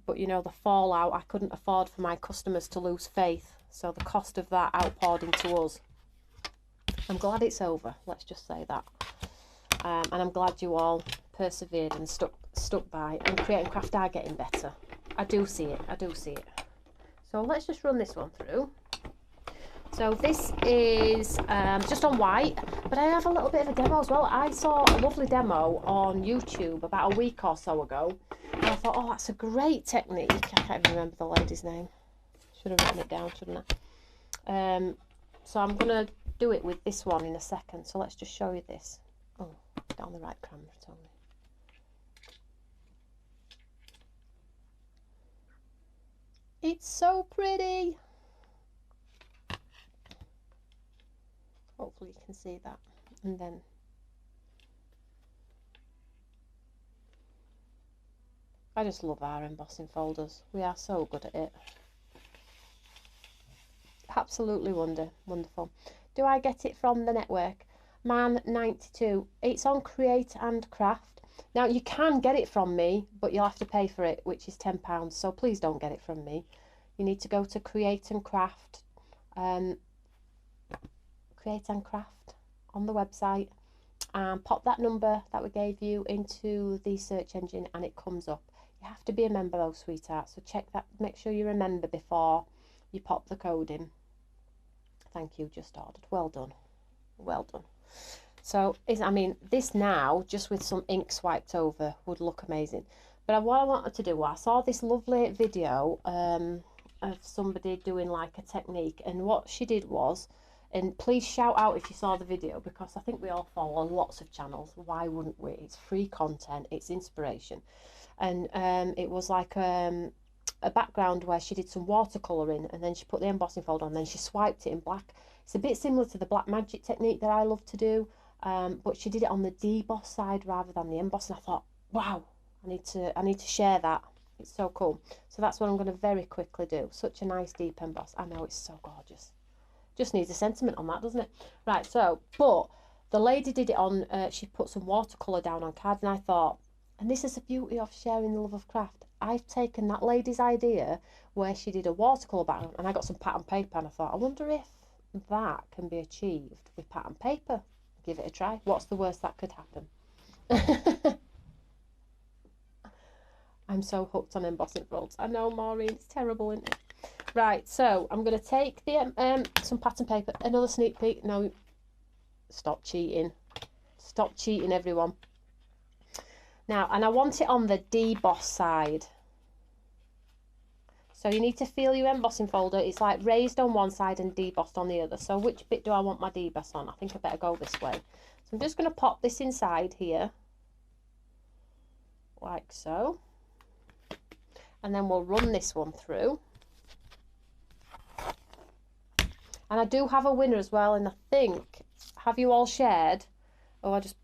But you know, the fallout, I couldn't afford for my customers to lose faith, so the cost of that outpoured into us. I'm glad it's over, let's just say that. And I'm glad you all persevered and stuck by, and Create and Craft are getting better. I do see it. So let's just run this one through. So this is just on white, but I have a little bit of a demo as well. I saw a lovely demo on YouTube about a week or so ago, and I thought, oh, that's a great technique. I can't even remember the lady's name. Should have written it down, shouldn't I? So I'm going to do it with this one in a second. So let's just show you this. Oh, down the right camera, Tony. It's so pretty. Hopefully you can see that. And then I just love our embossing folders. We are so good at it. Absolutely wonderful. Do I get it from the network? Man92. It's on Create and Craft. Now you can get it from me, but you'll have to pay for it, which is £10. So please don't get it from me. You need to go to Create and Craft. Create and Craft on the website, and pop that number that we gave you into the search engine and it comes up. You have to be a member though, sweetheart, so check that, make sure you remember before you pop the code in. Thank you, just ordered. Well done, well done. So I mean, this now just with some ink swiped over would look amazing. But what I wanted to do, I saw this lovely video of somebody doing like a technique, and what she did was, and please shout out if you saw the video, because I think we all follow lots of channels. Why wouldn't we? It's free content, it's inspiration. And it was like a background where she did some watercolouring, and then she put the embossing folder on, and then she swiped it in black. It's a bit similar to the black magic technique that I love to do, but she did it on the deboss side rather than the emboss, and I thought, wow, I need to share that. It's so cool. So that's what I'm going to very quickly do. Such a nice deep emboss. I know, it's so gorgeous. Just needs a sentiment on that, doesn't it? Right, so, but the lady did it on, she put some watercolour down on cards, and I thought, and this is the beauty of sharing the love of craft. I've taken that lady's idea where she did a watercolour background, and I got some pattern paper, and I thought, I wonder if that can be achieved with pattern paper. Give it a try. What's the worst that could happen? I'm so hooked on embossing folds. I know, Maureen, it's terrible, isn't it? Right, so I'm going to take the some pattern paper, another sneak peek. No, stop cheating. Stop cheating, everyone. Now, and I want it on the deboss side. So you need to feel your embossing folder. It's like raised on one side and debossed on the other. So which bit do I want my deboss on? I think I better go this way. So I'm just going to pop this inside here, like so. And then we'll run this one through. And I do have a winner as well, and I think, have you all shared? Oh, I just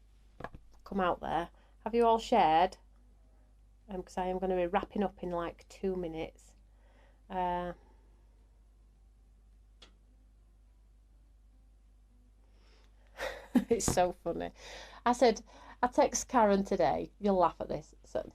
come out there. Have you all shared? Because I am going to be wrapping up in like 2 minutes. It's so funny. I text Karen today. You'll laugh at this. So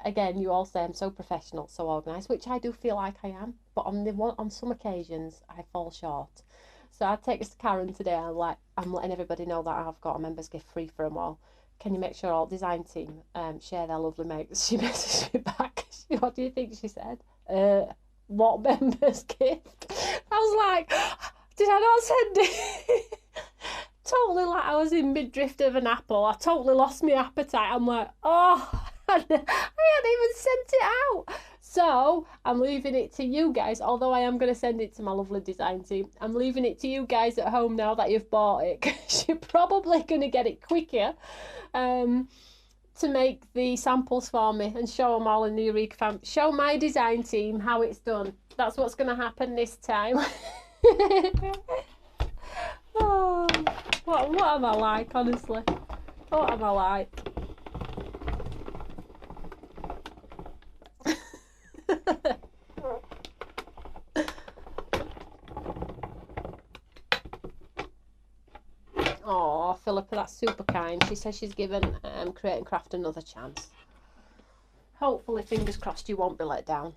again, you all say I'm so professional, so organised, which I do feel like I am. But on some occasions, I fall short. So I text Karen today. I'm letting everybody know that I've got a members gift free for them all. Can you make sure all design team share their lovely makes? She messaged me back. What do you think she said? What members gift? I was like, did I not send it? totally like I was in mid-drift of an apple. I totally lost my appetite. I'm like, oh, I hadn't even sent it out. So I'm leaving it to you guys, although I am going to send it to my lovely design team. I'm leaving it to you guys at home now that you've bought it, because you're probably going to get it quicker to make the samples for me and show them all in the Eureka Fam. Show my design team how it's done. That's what's going to happen this time. Oh, what am I like, honestly? What am I like? Oh, Philippa, that's super kind. She says she's given Create and Craft another chance. Hopefully, fingers crossed, you won't be let down.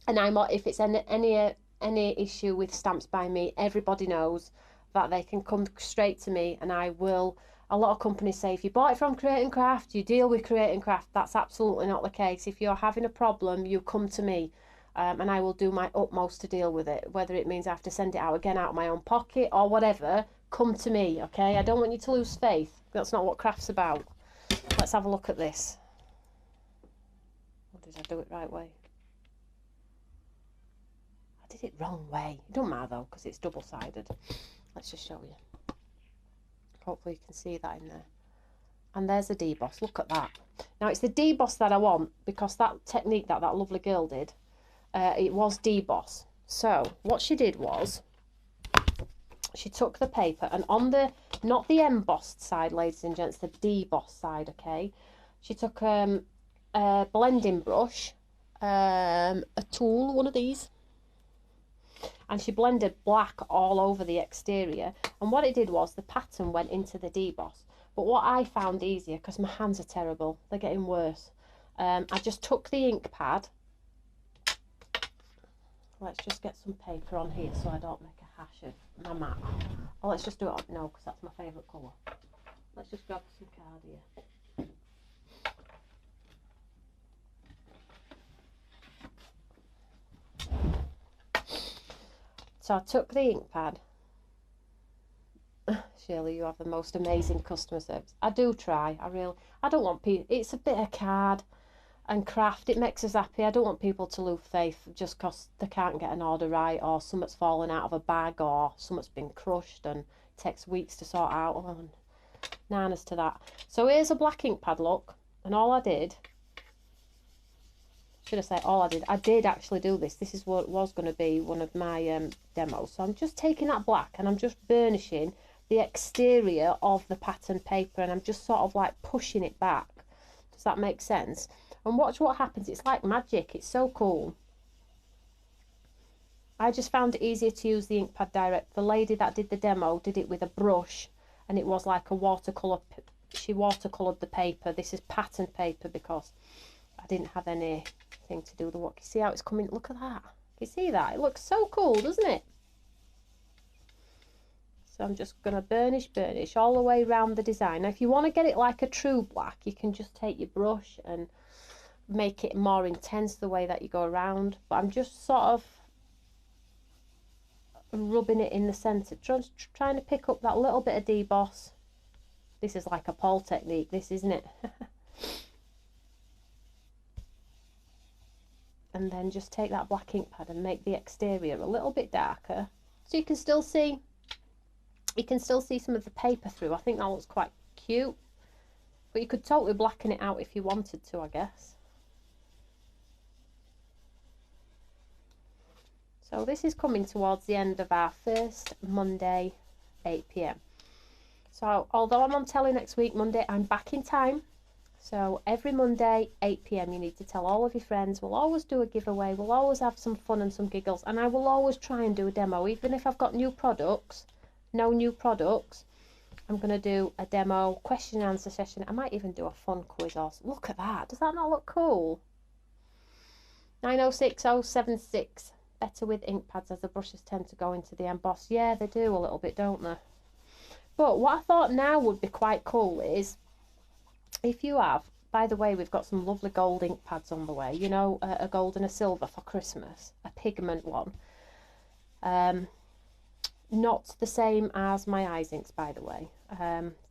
And if it's any issue with Stamps by Me, everybody knows that they can come straight to me, and I will. A lot of companies say if you bought it from Create and Craft, you deal with Create and Craft. That's absolutely not the case. If you're having a problem, you come to me, and I will do my utmost to deal with it. Whether it means I have to send it out again out of my own pocket or whatever, come to me, okay? I don't want you to lose faith. That's not what craft's about. Let's have a look at this. Or did I do it right way? I did it wrong way. It don't matter though, because it's double-sided. Let's just show you. Hopefully you can see that in there. And there's the deboss. Look at that. Now it's the deboss that I want, because that technique that lovely girl did, it was deboss. So what she did was, she took the paper and on the, not the embossed side, ladies and gents, the debossed side, okay? She took a blending brush, a tool, one of these, and she blended black all over the exterior. And what it did was the pattern went into the deboss. But what I found easier, because my hands are terrible, they're getting worse, I just took the ink pad. Let's just get some paper on here so I don't make a hash of my mat. Oh, let's just do it on, no, because that's my favourite colour. Let's just grab some card here. So I took the ink pad. Shirley, you have the most amazing customer service. I do try. I don't want people, it's a bit of card and craft. It makes us happy. I don't want people to lose faith just because they can't get an order right, or something's fallen out of a bag, or something's been crushed and it takes weeks to sort out. Oh, nanas to that. So here's a black ink pad, look. And all I did, should I say all I did? I did actually do this. This is what was going to be one of my demos. So I'm just taking that black and I'm just burnishing the exterior of the pattern paper, and I'm just sort of like pushing it back. Does that make sense? And watch what happens. It's like magic. It's so cool. I just found it easier to use the ink pad direct. The lady that did the demo did it with a brush, and it was like a watercolour. She watercoloured the paper. This is pattern paper because I didn't have anything to do with the work. You see how it's coming? Look at that. You see that? It looks so cool, doesn't it? So I'm just going to burnish all the way around the design. Now, if you want to get it like a true black, you can just take your brush and make it more intense the way that you go around. But I'm just sort of rubbing it in the centre, trying to pick up that little bit of deboss. This is like a pole technique, this, isn't it? And then just take that black ink pad and make the exterior a little bit darker, so you can still see some of the paper through. I think that looks quite cute, but you could totally blacken it out if you wanted to, I guess. So this is coming towards the end of our first Monday, 8 p.m. So although I'm on telly next week, Monday, I'm back in time. So every Monday, 8 p.m, you need to tell all of your friends. We'll always do a giveaway. We'll always have some fun and some giggles. And I will always try and do a demo. Even if I've got new products, no new products, I'm going to do a demo, question and answer session. I might even do a fun quiz. Or look at that. Does that not look cool? 906076. Better with ink pads, as the brushes tend to go into the emboss. Yeah, they do a little bit, don't they? But what I thought now would be quite cool is, if you have, by the way, we've got some lovely gold ink pads on the way, you know, a gold and a silver for Christmas, a pigment one. not the same as my eye inks, by the way.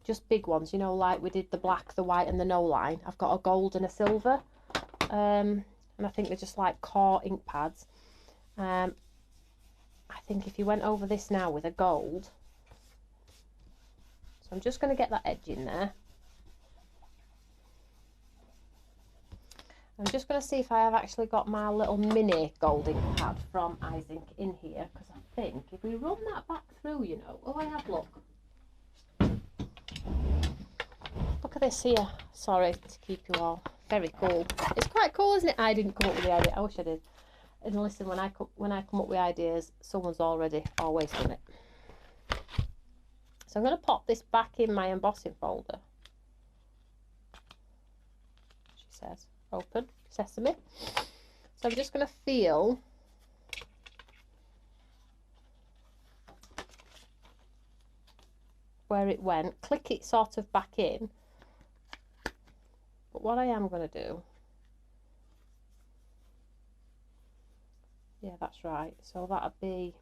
Just big ones, you know, like we did the black, the white and the no line. I've got a gold and a silver, and I think they're just like core ink pads. I think if you went over this now with a gold, so I'm just going to get that edge in there. I'm just going to see if I have actually got my little mini gold ink pad from Eye Ink in here, because I think if we run that back through, you know, oh, I have, look at this here. Sorry to keep you all very cool. It's quite cool, isn't it? I didn't come up with the idea. I wish I did. And listen, when I come up with ideas, someone's always done it. So I'm going to pop this back in my embossing folder. She says, open, sesame. So I'm just going to feel where it went, click it sort of back in. But what I am going to do, yeah, that's right, so that'd be,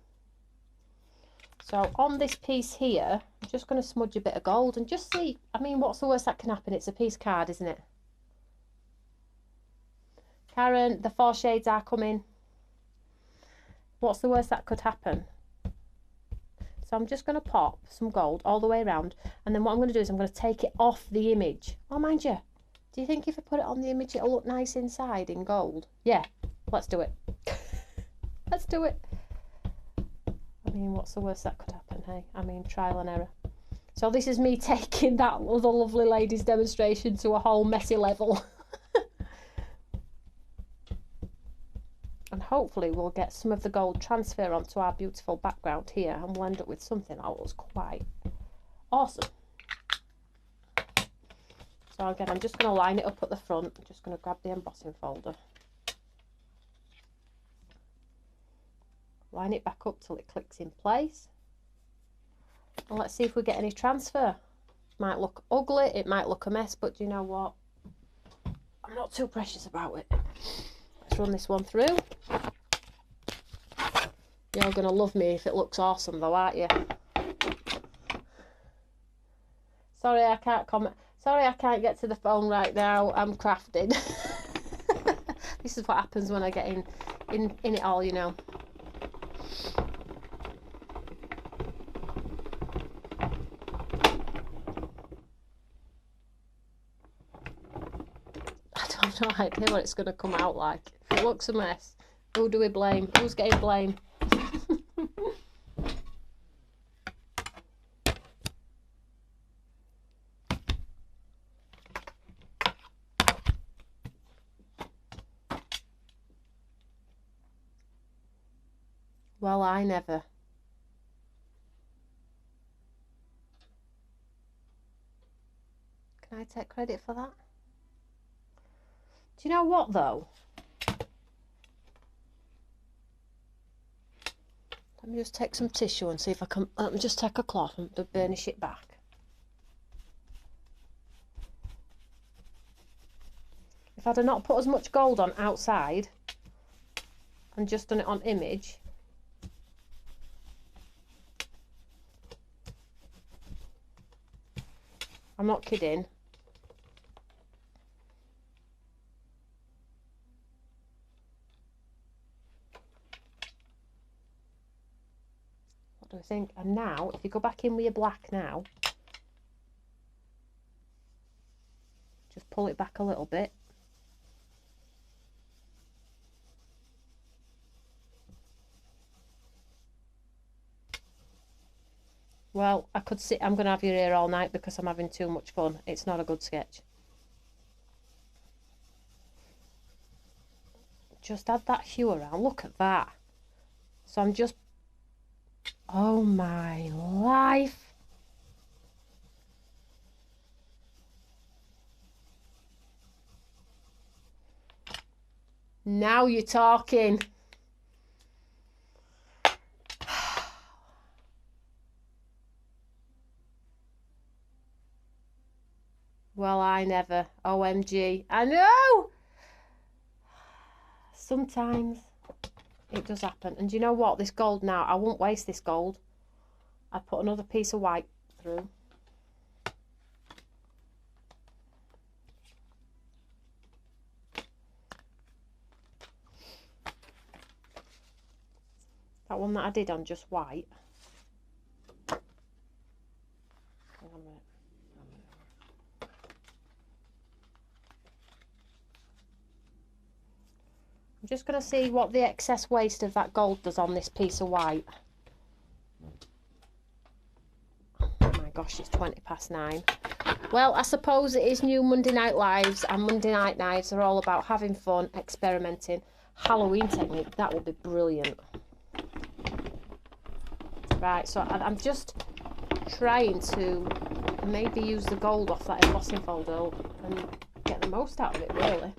so on this piece here, I'm just going to smudge a bit of gold and just see, I mean, what's the worst that can happen? It's a piece card, isn't it? Karen, the 4 shades are coming. What's the worst that could happen? So I'm just going to pop some gold all the way around, and then what I'm going to do is I'm going to take it off the image. Oh, mind you, do you think if I put it on the image it'll look nice inside in gold? Yeah, let's do it. Let's do it. I mean, what's the worst that could happen, hey? I mean, trial and error. So this is me taking that other lovely lady's demonstration to a whole messy level. And hopefully we'll get some of the gold transfer onto our beautiful background here, and we'll end up with something that looks quite awesome. So again, I'm just going to line it up at the front. I'm just going to grab the embossing folder. Line it back up till it clicks in place. And let's see if we get any transfer. Might look ugly, it might look a mess, but do you know what? I'm not too precious about it. Let's run this one through. You're going to love me if it looks awesome though, aren't you? Sorry, I can't comment. Sorry, I can't get to the phone right now. I'm crafting. This is what happens when I get in it all, you know. I have no idea what it's going to come out like. If it looks a mess, who do we blame? Who's getting blame? Well, I never. Can I take credit for that? Do you know what though? Let me just take some tissue and see if I can, let me just take a cloth and burnish it back. If I'd have not put as much gold on outside and just done it on image, I'm not kidding, what do I think? And now if you go back in with your black now, just pull it back a little bit. Well, I could sit, I'm going to have your ear all night because I'm having too much fun. It's not a good sketch. Just add that hue around. Look at that. So I'm just, oh my life. Now you're talking. Well, I never. OMG. I know! Sometimes it does happen. And do you know what? This gold now, I won't waste this gold. I put another piece of white through. That one that I did on just white. Hang on a minute. I'm just going to see what the excess waste of that gold does on this piece of white. Oh my gosh, it's 9:20. Well, I suppose it is new Monday Night Lives, and Monday Night Lives are all about having fun, experimenting. Halloween technique, that would be brilliant. Right, so I'm just trying to maybe use the gold off that embossing folder and get the most out of it, really.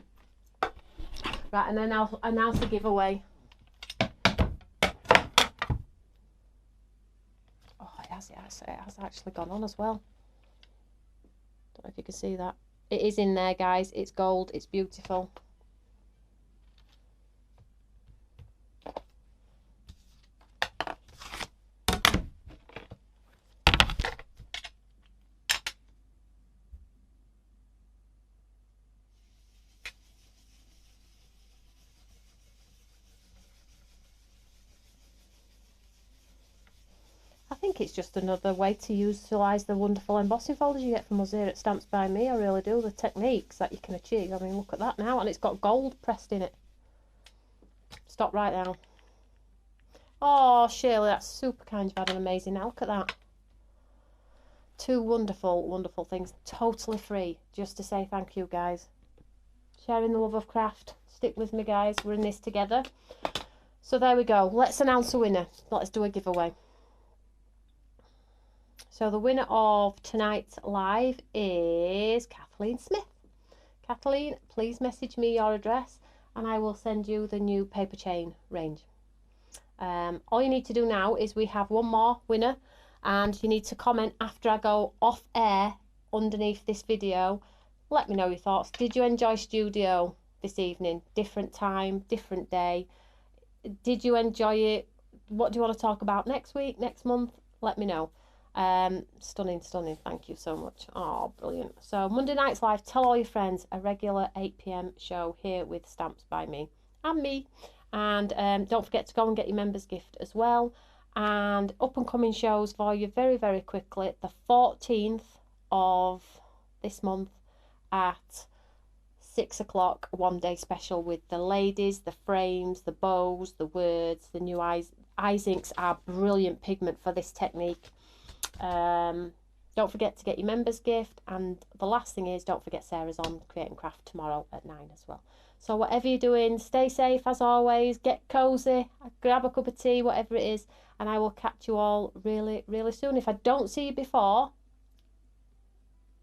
Right, and then I'll announce the giveaway. Oh, it has actually gone on as well. Don't know if you can see that. It is in there, guys. It's gold. It's beautiful. I think it's just another way to utilise the wonderful embossing folders you get from us here at Stamps by Me. I really do. The techniques that you can achieve. I mean, look at that now. And it's got gold pressed in it. Stop right now. Oh, Shirley, that's super kind. You've had an amazing now. Look at that. Two wonderful, wonderful things. Totally free. Just to say thank you, guys. Sharing the love of craft. Stick with me, guys. We're in this together. So there we go. Let's announce a winner. Let's do a giveaway. So the winner of tonight's live is Kathleen Smith. Kathleen, please message me your address and I will send you the new paper chain range. All you need to do now is we have one more winner, and you need to comment after I go off air underneath this video. Let me know your thoughts. Did you enjoy studio this evening? Different time, different day. Did you enjoy it? What do you want to talk about next week, next month? Let me know. Stunning. Thank you so much. Oh, brilliant. So Monday Nights Live, tell all your friends, a regular 8 PM show here with Stamps by Me and me. And don't forget to go and get your members gift as well. And up and coming shows for you very, very quickly. The 14th of this month at 6 o'clock, one day special with the ladies, the frames, the bows, the words, the new eyes. Eyes inks are brilliant pigment for this technique. Don't forget to get your members gift, and the last thing is, don't forget Sarah's on Create and Craft tomorrow at 9 as well. So whatever you're doing, stay safe as always, get cozy, grab a cup of tea, whatever it is, and I will catch you all really, really soon. If I don't see you before,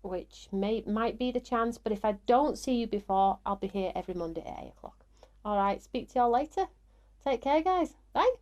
which might be the chance, but if I don't see you before, I'll be here every Monday at 8 o'clock. All right, speak to y'all later. Take care, guys. Bye.